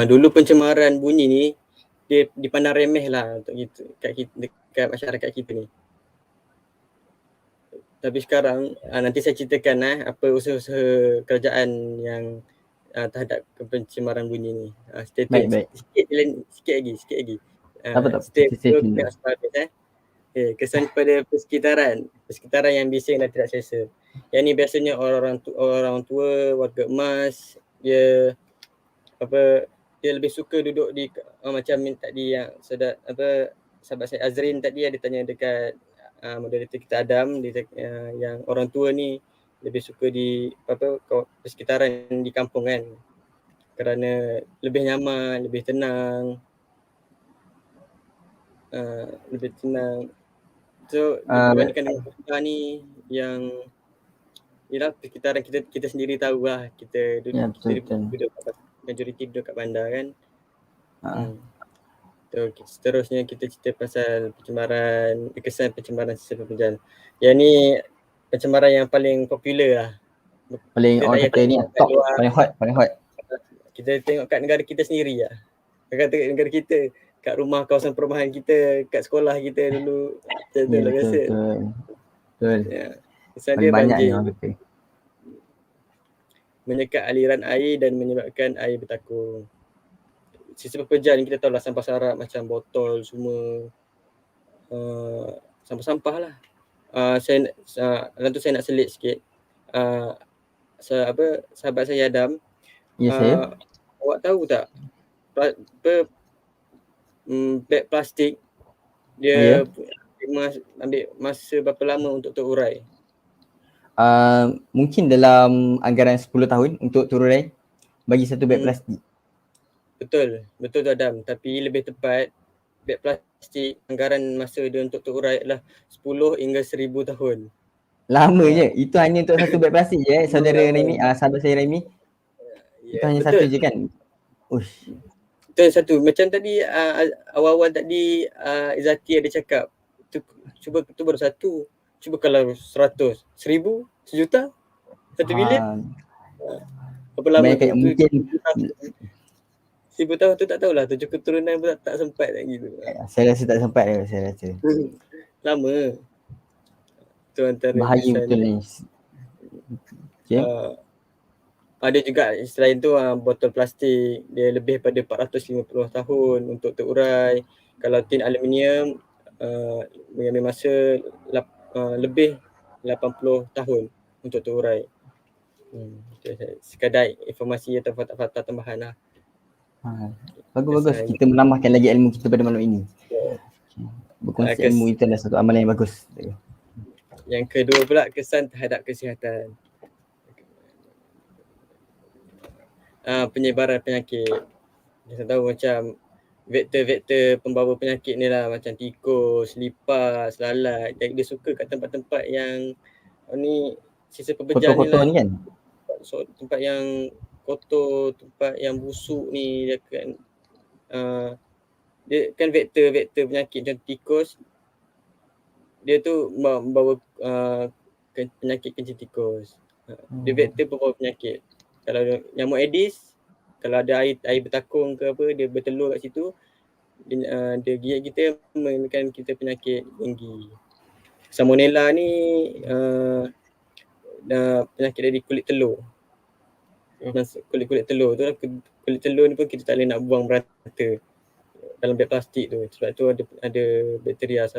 Dulu pencemaran bunyi ni dia dipandang remeh lah untuk dekat masyarakat kita ni. Tapi sekarang nanti saya ceritakan apa usaha-usaha kerajaan yang terhadap pencemaran bunyi ni. Stay tune sikit lagi. Stay tune tengok sampai habis. Okay, kesan kepada persekitaran yang bising dan tidak selesa. Yang ni biasanya orang tua, warga emas, dia lebih suka duduk di macam tadi yang sahabat saya Azrin tadi ada tanya dekat moderator kita Adam, yang orang tua ni lebih suka di persekitaran di kampung kan, kerana lebih nyaman, lebih tenang. So dibandingkan dengan kita ni yang yalah persekitaran kita sendiri tahu lah, kita duduk majoriti duduk kat bandar kan. So seterusnya kita cerita pasal kesan pencemaran sisa berjalan. Yang ni pencemaran yang paling popular lah. Paling orang kata ni top, paling hot. Kita tengok kat negara kita sendiri lah. Kata negara kita, kat rumah kawasan perumahan kita, kat sekolah kita dulu. Betul. Ya. Kesan dia banjir. Menyekat aliran air dan menyebabkan air bertakung. Sisa pekerjaan kita tahu lah, sampah sarap macam botol semua, sampah-sampah lah. Dalam tu saya nak selit sikit. Sahabat saya Adam. Ya, saya. Awak tahu tak beg plastik dia ambil masa berapa lama untuk terurai? Mungkin dalam anggaran 10 tahun untuk terurai bagi satu beg plastik. Betul tu Adam. Tapi lebih tepat, beg plastik anggaran masa dia untuk terurai adalah 10 hingga 1000 tahun. Lama je. Itu hanya untuk satu beg plastik je saudara Raimi, sahabat saya Raimi. Itu hanya satu je kan. Itu satu. Macam tadi awal-awal tadi Izzati ada cakap, cuba tu baru satu. Cuba kalau 100, 1000, 1 juta, 1 bilion. Berapa lama tu? Mungkin 1000 tahun tu tak tahulah, 7 keturunan pun tak sempat lagi tu. Saya rasa tak sempat saya rasa. Lama. Tu antara bahaya betul ni. Okay. Ada juga selain tu botol plastik, dia lebih pada 450 tahun untuk terurai. Kalau tin aluminium mengambil masa lebih 80 tahun untuk terurai. Sekadar informasi atau fakta-fakta tambahan lah. Bagus. Kita menambahkan lagi ilmu kita pada malam ini. Berkongsi ilmu itu adalah satu amalan yang bagus. Yang kedua pula, kesan terhadap kesihatan. Penyebaran penyakit. Kita tahu macam vektor-vektor pembawa penyakit ni lah, macam tikus, lipas, lalat. Jadi dia suka kat tempat-tempat yang ni sisa pepejah ni Kotor-kotor lah. ni kan. So, tempat yang kotor, tempat yang busuk ni dia kan dia kan vektor-vektor penyakit macam tikus, dia tu membawa penyakit kencing tikus. Dia vektor pembawa penyakit. Kalau nyamuk Aedes, kalau ada air bertakung ke apa, dia bertelur kat situ, dia gigit kita, menyebabkan kita penyakit denggi. Salmonella ni penyakit dari kulit telur. Kulit telur tu lah, kulit telur ni pun kita tak boleh nak buang merata dalam beg plastik tu. Sebab tu ada bakteria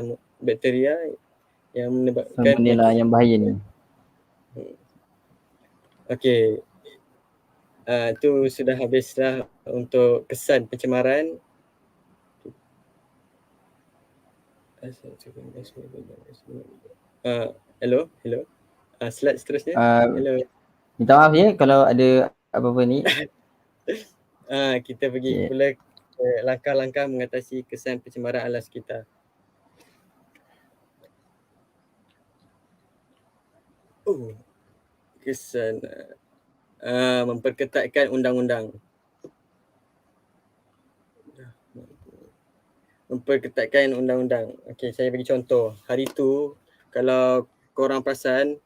yang menyebabkan Salmonella yang bahaya ni. Okey. Tu sudah habislah untuk kesan pencemaran. Hello. Slide seterusnya. Hello. Minta maaf ya kalau ada apa-apa ni. Kita pergi pula ke langkah-langkah mengatasi kesan pencemaran alam sekitar. Kesan memperketatkan undang-undang. Memperketatkan undang-undang. Okey, saya bagi contoh. Hari tu kalau korang perasan,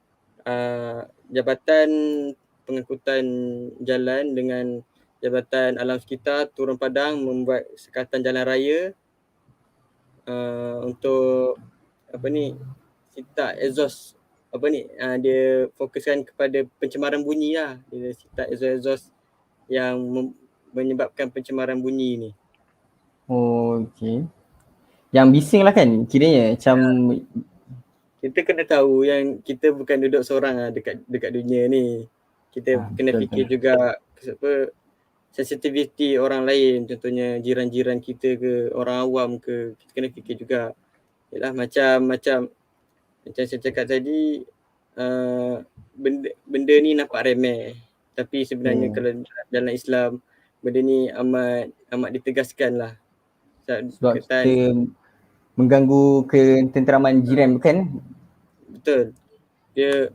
Jabatan Pengangkutan Jalan dengan Jabatan Alam Sekitar turun padang membuat sekatan jalan raya untuk sitak exhaust dia fokuskan kepada pencemaran bunyi lah. Dia sitak exhaust yang menyebabkan pencemaran bunyi ni. Okey. Yang bising lah kan kiranya macam kita kena tahu yang kita bukan duduk seorang lah dekat dunia ni. Kita kena fikir juga sensitiviti orang lain, contohnya jiran-jiran kita ke, orang awam ke, kita kena fikir juga. Yalah macam saya cakap tadi, benda ni nampak remeh, tapi sebenarnya kalau dalam Islam benda ni amat ditegaskan lah. Sebab kita mengganggu ketenteraman jiran bukan? Betul. Dia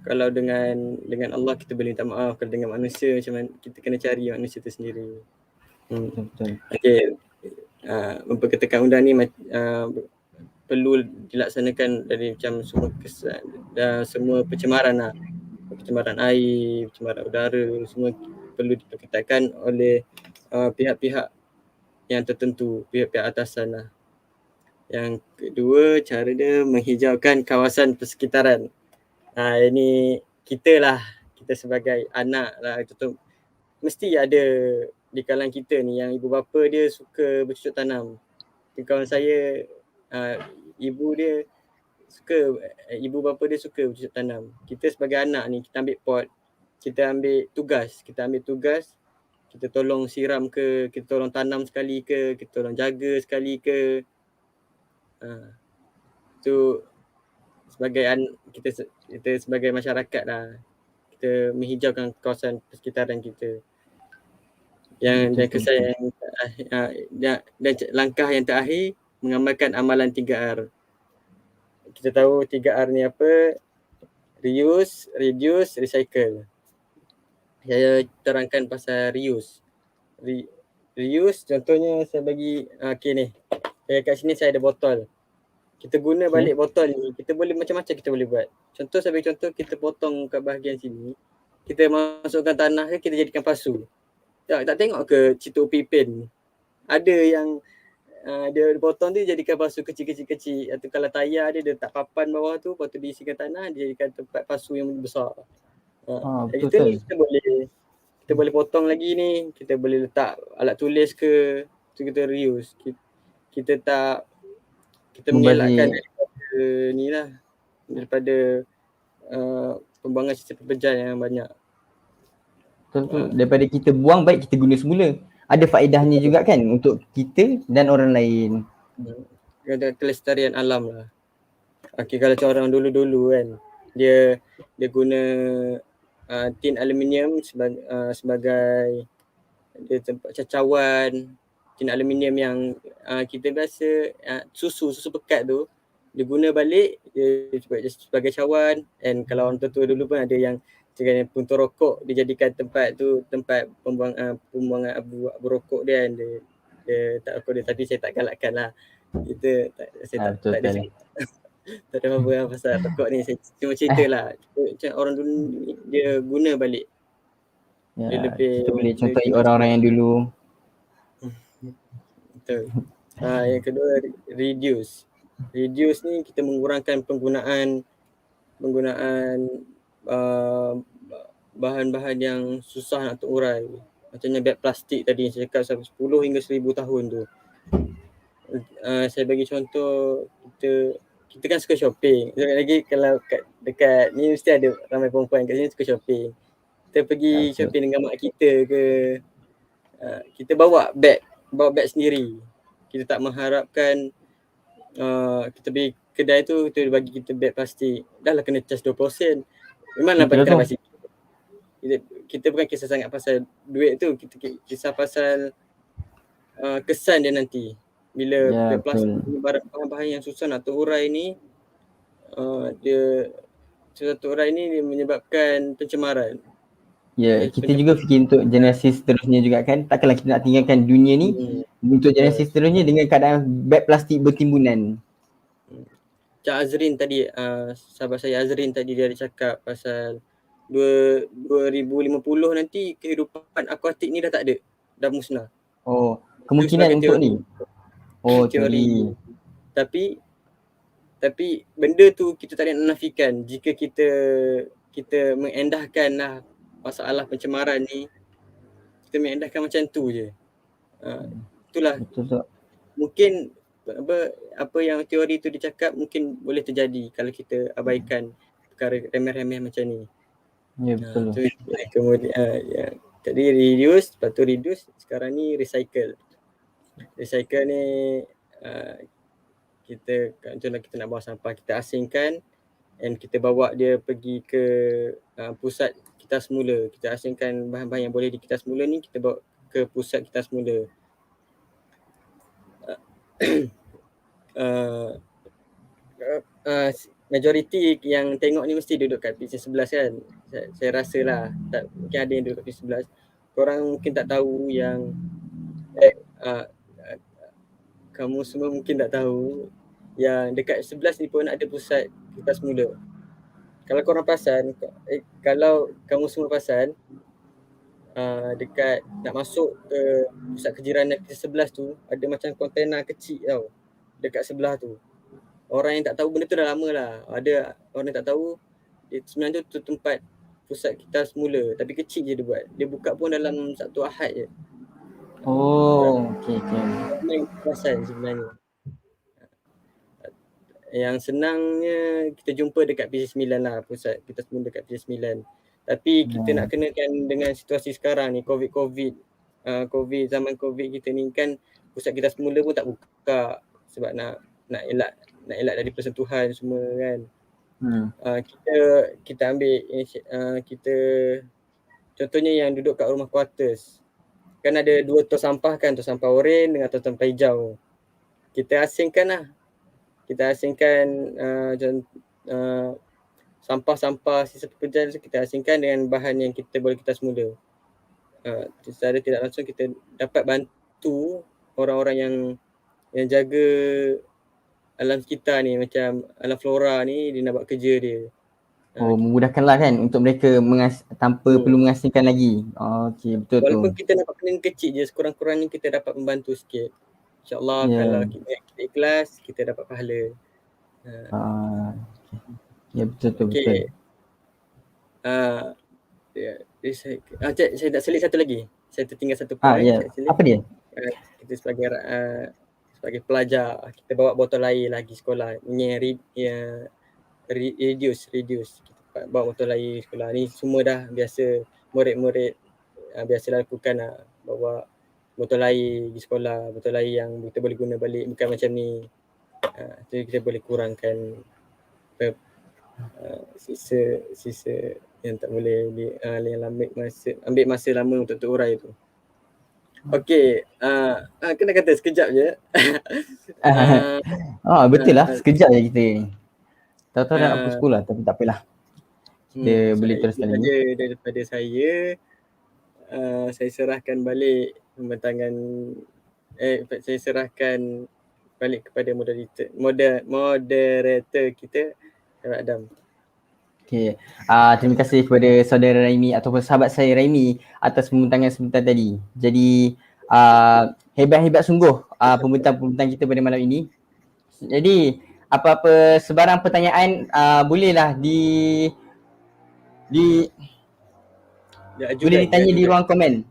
kalau dengan Allah kita boleh minta maaf, kalau dengan manusia macam mana kita kena cari manusia tu sendiri. Betul. Okey. Memperketatkan undang ni perlu dilaksanakan dari macam semua kesan dan semua pencemaran lah. Pencemaran air, pencemaran udara, semua perlu diperketatkan oleh pihak-pihak yang tertentu, pihak-pihak atasan lah. Yang kedua, cara dia menghijaukan kawasan persekitaran. Ini kita sebagai anak lah, contoh mesti ada di kalangan kita ni yang ibu bapa dia suka bercocok tanam. Kawan saya, ibu bapa dia suka bercocok tanam. Kita sebagai anak ni, kita ambil pot, kita ambil tugas, kita tolong siram ke, kita tolong tanam sekali ke, kita tolong jaga sekali ke. Tu sebagai kita sebagai masyarakat lah, kita menghijaukan kawasan persekitaran kita. Dan kesan dan langkah yang terakhir, mengamalkan amalan 3R. Kita tahu 3R ni apa? Reuse, reduce, recycle. Saya terangkan pasal reuse. Reuse contohnya saya bagi ni. Kat sini saya ada botol. Kita guna balik botol ni, kita boleh macam-macam kita boleh buat. Saya bagi contoh, kita potong kat bahagian sini, kita masukkan tanah ke, kita jadikan pasu. Tak tengok ke cerita Upin? Ada yang dia potong tu jadikan pasu kecil-kecil. Atau kalau tayar dia letak papan bawah tu, lepas tu diisikan tanah, dia jadikan tempat pasu yang besar. Betul. Kita boleh potong lagi ni, kita boleh letak alat tulis ke, tu kita reuse. Kita mengelakkan daripada pembuangan sisa pepejah yang banyak. Betul. Daripada kita buang, baik kita guna semula. Ada faedahnya juga kan untuk kita dan orang lain. Ada kelestarian alam lah. Okey, kalau orang dulu-dulu kan, dia guna tin aluminium sebagai dia tempat cacawan tina aluminium yang kita biasa susu pekat tu, dia guna balik dia sebagai cawan. And kalau orang tua dulu pun ada yang dengan puntung rokok dia jadikan tempat tu tempat pembuangan abu rokok dia, dan dia tak rokok dia, tapi saya tak galakkan lah. Saya Betul tak ada betul. tak ada apa-apa pasal rokok ni, saya cuma cerita lah. Macam orang dulu ni, dia guna balik. Dia Ya, lebih kita boleh contohi orang-orang yang dulu. betul. Yang kedua, reduce. Reduce ni kita mengurangkan penggunaan bahan-bahan yang susah nak terurai. Macamnya beg plastik tadi yang saya cakap sampai 10 hingga 1000 tahun tu. Saya bagi contoh, kita kan suka shopping. Lagi kalau dekat ni mesti ada ramai perempuan kat sini suka shopping. Kita pergi shopping dengan mak kita ke, kita bawa beg sendiri. Kita tak mengharapkan kita pergi kedai tu, kita bagi kita beg plastik, dah lah kena charge 20 sen. Memanglah kena basi. Kita bukan kisah sangat pasal duit tu, kita kisah pasal kesan dia nanti. Bila beg plastik ni, bahan-bahan yang susah nak terurai ni, dia menyebabkan pencemaran. Ya, kita juga fikir untuk generasi seterusnya juga kan. Takkanlah kita nak tinggalkan dunia ni untuk generasi seterusnya dengan keadaan beg plastik bertimbunan. Cak Azrin tadi, sahabat saya Azrin tadi, dia ada cakap pasal 2050 nanti kehidupan akuatik ni dah tak ada, dah musnah. Oh, kemungkinan untuk teori. ni. Oh, teori. Tapi benda tu kita tak boleh menafikan. Jika kita mengendahkan lah masalah pencemaran ni, kita mengendahkan macam tu je. Itulah. Betul. Mungkin apa yang teori tu dicakap mungkin boleh terjadi kalau kita abaikan perkara remeh-remeh macam ni. Ya, betul. Kemudian tadi reduce, lepas tu reduce, sekarang ni recycle. Recycle ni contohnya kita nak bawa sampah, kita asingkan and kita bawa dia pergi ke pusat kita semula. Kita asingkan bahan-bahan yang boleh di kita semula ni, kita bawa ke pusat kita semula. Majoriti yang tengok ni mesti duduk kat PC 11 kan. Saya rasa lah, mungkin ada yang duduk kat PC 11. Korang mungkin tak tahu yang kamu semua mungkin tak tahu yang dekat 11 ni pun ada pusat kita semula. Kalau korang perasan, kalau kamu semua perasan, dekat nak masuk ke pusat kejiranan kita 11 tu, ada macam kontena kecil tau dekat sebelah tu. Orang yang tak tahu benda tu dah lama lah. Ada orang yang tak tahu, sebenarnya tu tempat pusat kita semula, tapi kecil je dia buat. Dia buka pun dalam satu Ahad je. Oh, okey. Ramai perasan sebenarnya. Yang senangnya kita jumpa dekat PC9 lah, pusat kita semua dekat PC9. Tapi kita nak kenakan dengan situasi sekarang ni, COVID, zaman COVID kita ni kan, pusat kita semula pun tak buka sebab nak elak dari persentuhan semua kan. Kita ambil kita contohnya yang duduk kat rumah quarters. Kan ada dua tong sampah kan, tong sampah oranye dengan tong sampah hijau. Kita asingkan lah. Kita asingkan sampah-sampah sisa pekerjaan kita asingkan dengan bahan yang kita boleh kita semula. Secara tidak langsung kita dapat bantu orang-orang yang jaga alam sekitar ni, macam alam flora ni, dia nak buat kerja dia. Memudahkanlah kan untuk mereka tanpa perlu mengasingkan lagi. Okey, betul. Walaupun kita dapat benda kecil je, sekurang-kurangnya kita dapat membantu sikit. InsyaAllah kalau kita ikhlas, kita dapat pahala. Ya, betul. Cik, saya nak selit satu lagi. Saya tertinggal satu point. Apa dia? Kita sebagai pelajar, kita bawa botol air lagi sekolah. Ini reduce. Kita bawa botol air sekolah. Ni semua dah biasa murid-murid biasa lakukan lah. Bawa botol air di sekolah, botol air yang kita boleh guna balik, bukan macam ni. Jadi kita boleh kurangkan sisa yang tak boleh yang ambil masa lama untuk terurai tu. Okey, kena kata sekejap je. Betul lah, sekejap je kita ni. Tahu-tahu dah nak pukul 10 lah, tapi tak apalah. Kita boleh Itu teruskan lagi. saja daripada saya. Saya serahkan balik pembentangan saya serahkan balik kepada moderator kita, Adam. Okay. Terima kasih kepada saudara Raimi ataupun sahabat saya Raimi atas pembentangan sebentar tadi. Jadi hebat-hebat sungguh pembentang-pembentang kita pada malam ini. Jadi apa-apa sebarang pertanyaan bolehlah boleh ditanya di ruang komen.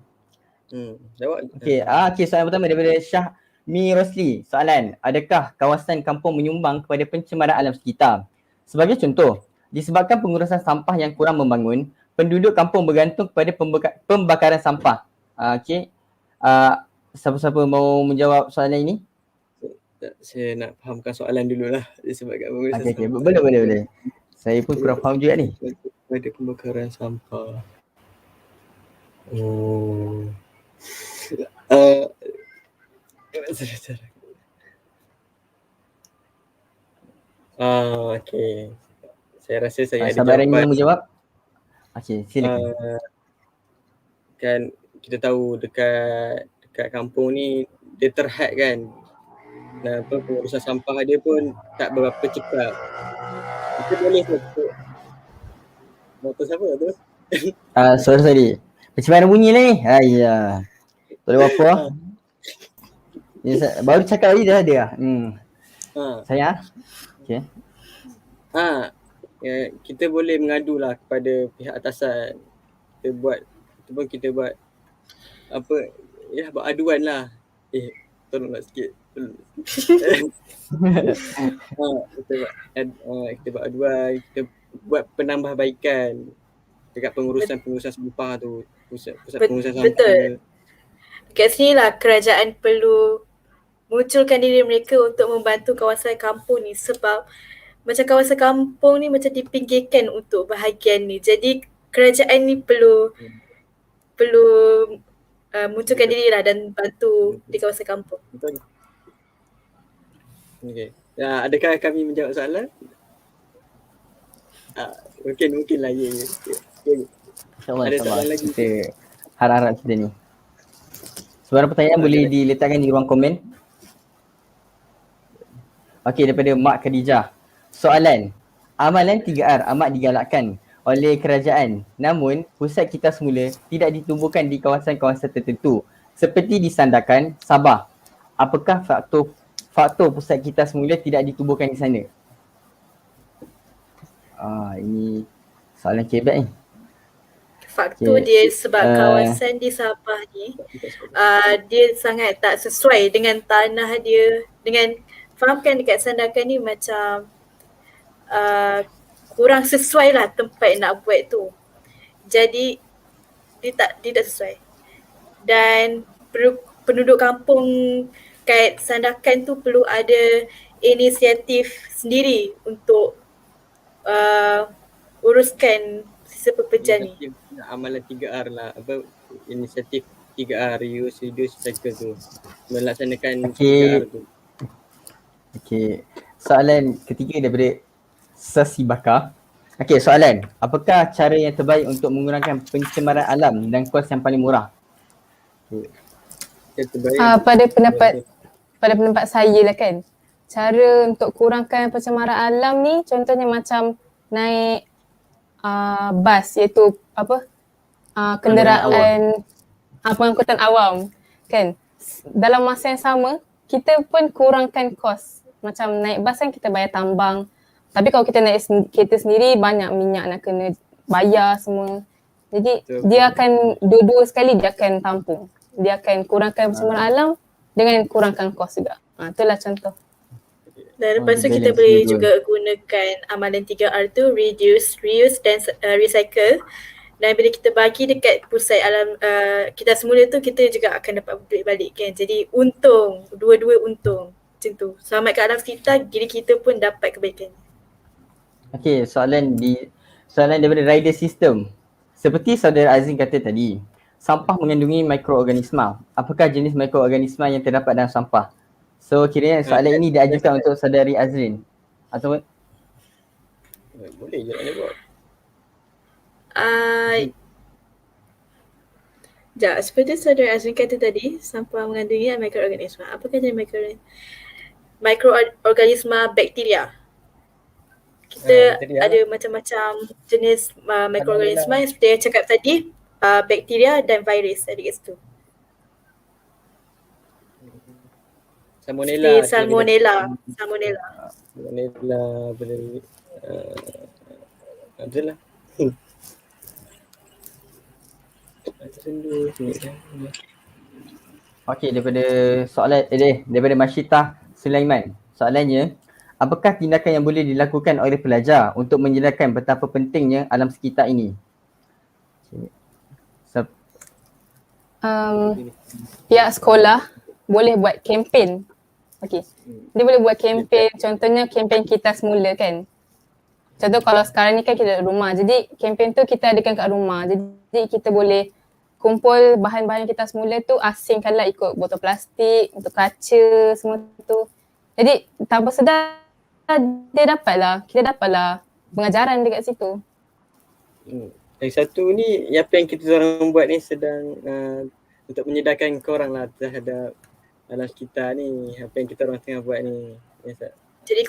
Jawab. Okey, soalan pertama daripada Syahmi Rosli. Soalan, adakah kawasan kampung menyumbang kepada pencemaran alam sekitar? Sebagai contoh, disebabkan pengurusan sampah yang kurang membangun, penduduk kampung bergantung kepada pembakaran sampah. Okey. Siapa-siapa mau menjawab soalan ini? Saya nak fahamkan soalan dululah disebabkan pengurusan sampah. Boleh. Saya pun kurang faham juga ni. Pada pembakaran sampah. Okey. Saya rasa saya ada jawapan. Sabar yang menjawab. Okey, silakan. Kan kita tahu dekat kampung ni dia terhad kan. Dan pengurusan sampah dia pun tak berapa cepat. Kita boleh motor siapa tu? Sorry. Macam mana bunyi lah ni? Tak boleh apa. Baru cakap tadi dah ada. Saya. Okey. Kita boleh mengadulah kepada pihak atasan. Kita buat apa? Ya, buat aduan lah. Tolonglah sikit. Kita buat aduan, kita buat penambahbaikan dekat pengurusan sampah tu. Pusat pengurusan sampah. Betul. Kat sini lah kerajaan perlu munculkan diri mereka untuk membantu kawasan kampung ni, sebab macam kawasan kampung ni macam dipinggirkan untuk bahagian ni. Jadi kerajaan ni perlu munculkan diri lah dan bantu di kawasan kampung. Betul. Okey. Adakah kami menjawab soalan? Mungkin lah. Ya. InsyaAllah. Ada soalan lagi? Kita harap-harap kita ni. Sebarang pertanyaan boleh diletakkan di ruang komen. Okey, daripada Mak Khadijah. Soalan, amalan 3R amat digalakkan oleh kerajaan, namun pusat kita semula tidak ditubuhkan di kawasan-kawasan tertentu seperti di Sandakan, Sabah. Apakah faktor pusat kita semula tidak ditubuhkan di sana? Ini soalan kebat ni. Faktor dia sebab kawasan di Sabah ni dia sangat tak sesuai dengan tanah dia. Dengan fahamkan dekat Sandakan ni macam kurang sesuai lah tempat nak buat tu. Jadi dia tak sesuai. Dan penduduk kampung kat Sandakan tu perlu ada inisiatif sendiri untuk uruskan sisa pekerjaan ni. Amalan 3R lah, inisiatif 3R, reuse, recycle tu, melaksanakan 3R tu. Okey, soalan ketiga daripada Sasi Bakar. Okey, soalan, apakah cara yang terbaik untuk mengurangkan pencemaran alam dan kos yang paling murah? Pada pendapat saya lah kan, cara untuk kurangkan pencemaran alam ni contohnya macam naik bas, iaitu kenderaan pengangkutan awam kan. Dalam masa yang sama kita pun kurangkan kos. Macam naik bas kan kita bayar tambang, tapi kalau kita naik kereta sendiri banyak minyak nak kena bayar semua. Jadi dia akan dua-dua sekali dia akan tampung. Dia akan kurangkan pencemaran alam dengan kurangkan kos juga. Itulah contoh. Dan lepas tu kita boleh juga gunakan amalan 3R tu, reduce, reuse dan recycle. Dan bila kita bagi dekat pusat alam kita semula tu, kita juga akan dapat duit balik kan. Jadi untung, dua-dua untung macam tu. Selamatkan alam sekitar, diri kita pun dapat kebaikan. Okey, soalan daripada rider system. Seperti saudara Azim kata tadi, sampah mengandungi mikroorganisma. Apakah jenis mikroorganisma yang terdapat dalam sampah? So kiranya soalan ini diajukan untuk saudari Azrin. Atau boleh je nak jawab. Seperti saudara Azrin kata tadi, sampah mengandungi mikroorganisma. Apakah jenis mikroorganisma bakteria? Kita bakteria ada macam-macam jenis mikroorganisma yang seperti yang cakap tadi, bakteria dan virus tadi kat situ. Salmonella. Salmonella. Salmonella boleh. Adalah. okey, daripada Masyitah Sulaiman. Soalannya, apakah tindakan yang boleh dilakukan oleh pelajar untuk menjelaskan betapa pentingnya alam sekitar ini? Pihak sekolah boleh buat kempen. Okey. Dia boleh buat kempen, contohnya kempen kita semula kan. Contoh kalau sekarang ni kan kita duduk rumah. Jadi kempen tu kita adakan kat rumah. Jadi kita boleh kumpul bahan-bahan kita semula tu, asingkanlah ikut botol plastik, untuk kaca semua tu. Jadi tanpa sedar kita dapatlah pengajaran dekat situ. Yang satu ni apa yang kita orang buat ni sedang untuk menyedarkan korang lah terhadap alam sekitar ni, apa yang kita orang tengah buat ni. Jadi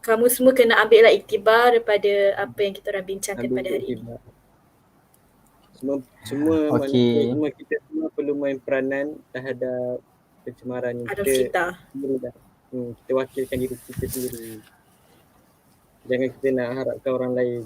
kamu semua kena ambil lah iktibar daripada apa yang kita orang bincangkan pada hari ini. Semua manusia, semua kita semua perlu main peranan terhadap pencemaran yang kita kita wakilkan diri kita sendiri. Jangan kita nak harapkan orang lain.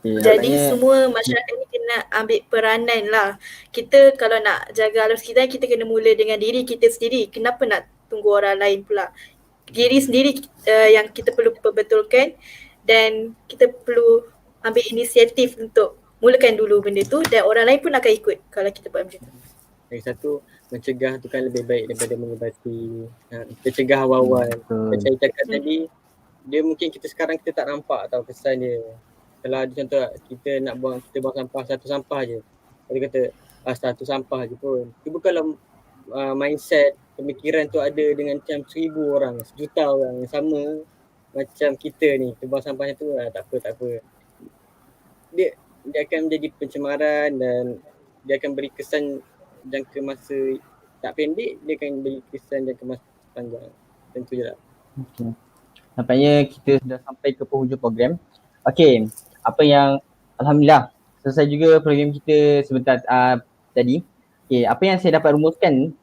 Jadi semua masyarakat ni kena ambil peranan lah. Kita kalau nak jaga alam sekitar, kita kena mula dengan diri kita sendiri. Kenapa nak tunggu orang lain pula? Diri sendiri yang kita perlu perbetulkan, dan kita perlu ambil inisiatif untuk mulakan dulu benda tu, dan orang lain pun akan ikut kalau kita buat macam tu. Yang satu, mencegah tu kan lebih baik daripada mengubati. Kita cegah awal-awal. Macam saya cakap tadi, dia mungkin sekarang kita tak nampak tau kesan dia. Kalau ada contoh kita buang sampah, satu sampah je. Dia kata satu sampah je pun. Cuba kalau mindset, pemikiran tu ada dengan macam 1,000 orang, 1,000,000 orang yang sama macam kita ni, kita buang sampahnya tu tak apa. Dia akan menjadi pencemaran dan dia akan beri kesan jangka masa tak pendek, dia akan beri kesan jangka masa panjang. Tentu je lah. Okay. Nampaknya kita sudah sampai ke penghujung program. Okey, apa yang alhamdulillah selesai juga program kita sebentar tadi. Okey, apa yang saya dapat rumuskan,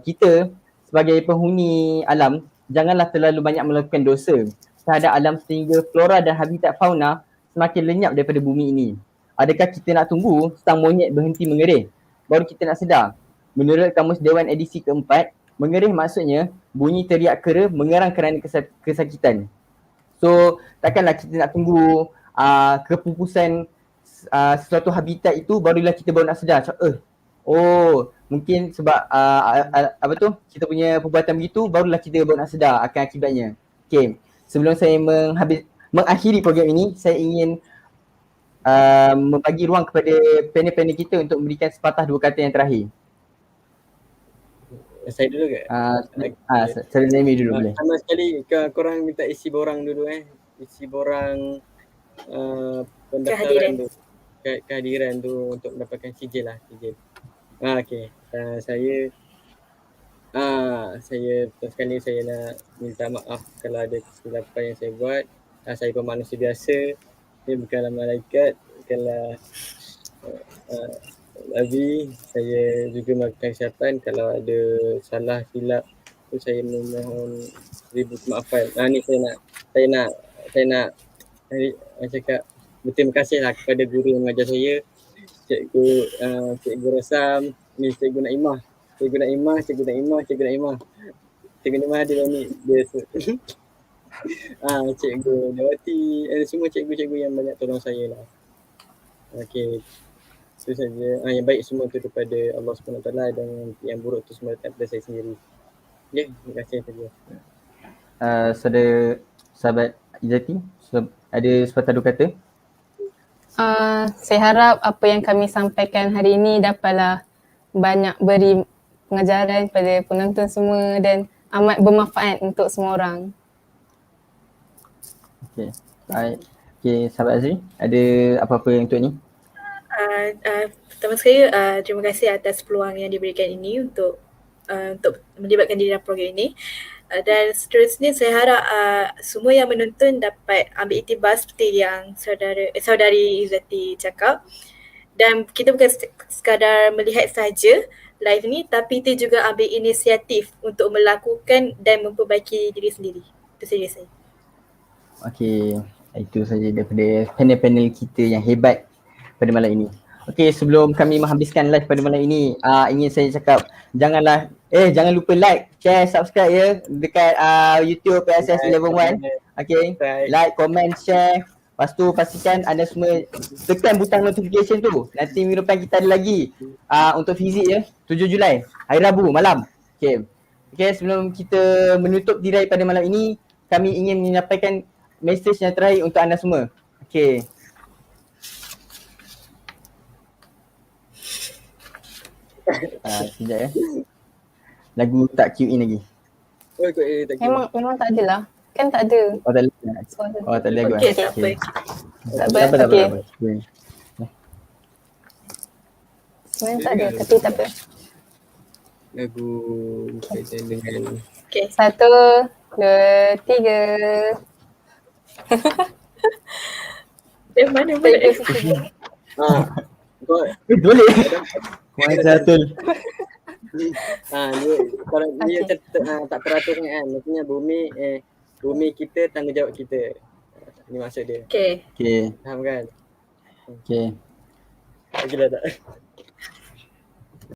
kita sebagai penghuni alam janganlah terlalu banyak melakukan dosa terhadap alam sehingga flora dan habitat fauna semakin lenyap daripada bumi ini. Adakah kita nak tunggu sang monyet berhenti mengereh baru kita nak sedar? Menurut Kamus Dewan edisi keempat, mengereh maksudnya bunyi teriak kera mengerang kerana kesakitan. So takkanlah kita nak tunggu kepupusan sesuatu habitat itu barulah kita baru nak sedar. Mungkin sebab kita punya perbuatan begitu barulah kita baru nak sedar akan akibatnya. Okay, sebelum saya mengakhiri program ini, saya ingin membagi ruang kepada panel-panel kita untuk memberikan sepatah dua kata yang terakhir. Saya dulu ke? Saya Naimi dulu boleh. Sama sekali korang minta isi borang dulu isi borang pendaftaran tu, kehadiran tu untuk mendapatkan sijil. Okey. Saya sekali saya nak minta maaf kalau ada kesilapan yang saya buat. Saya pun manusia biasa. Saya bukanlah malaikat, bukanlah Nabi. Saya juga melakukan kesilapan. Kalau ada salah silap tu saya memohon 1000 kemaafan. Ni saya nak cakap berterima kasihlah kepada guru yang mengajar saya, Cikgu Rosam, ni Cikgu Naimah. Cikgu Naimah dia ni Cikgu Dawati, semua cikgu-cikgu yang banyak tolong saya lah. Okey, itu saja. Yang baik semua tu daripada Allah SWT dan yang buruk tu semua daripada saya sendiri. Ya, terima kasih saja. Sahabat Izzati, ada sepatah dua kata? Saya harap apa yang kami sampaikan hari ini dapatlah banyak beri pengajaran kepada penonton semua dan amat bermanfaat untuk semua orang. Okay. Baik. Okay, sahabat Azri, ada apa-apa untuk ni? Pertama sekali terima kasih atas peluang yang diberikan ini untuk melibatkan diri dalam program ini. Dan seterusnya saya harap semua yang menonton dapat ambil iktibar seperti yang saudari Izzati cakap. Dan kita bukan sekadar melihat saja live ni, tapi kita juga ambil inisiatif untuk melakukan dan memperbaiki diri sendiri. Itu saja saya. Okey, itu saja daripada panel-panel kita yang hebat pada malam ini. Okey, sebelum kami menghabiskan live pada malam ini, ingin saya cakap jangan lupa like, share, subscribe ya dekat YouTube PSS 11 Okey, like, comment, share. Lepas tu pastikan anda semua tekan butang notification tu. Nanti minggu depan kita ada lagi untuk fizik ya, 7 Julai, hari Rabu malam. Okey. Okey, sebelum kita menutup tirai pada malam ini, kami ingin menyampaikan mesej yang terakhir untuk anda semua. Okey. Sekejap ya. Lagu tak cue in lagi. Oh, tak kira. Memang tak ada lah. Kan tak ada. Oh tak ada. Suara. Oh tak ada lagu. Okey, tak apa. Tak apa. Tak Okey. apa. Sebenarnya tak ada tapi tak apa. Lagu berkaitan dengan Okay. 1, 2, 3. Dari mana Thank you. kau Boleh. Wajahul. dia kalau dia macam tak teratur sangat kan. Maksudnya bumi kita, tanggungjawab kita. Ini maksud dia. Okay. Okey. Faham kan? Okey. Okey dah tak?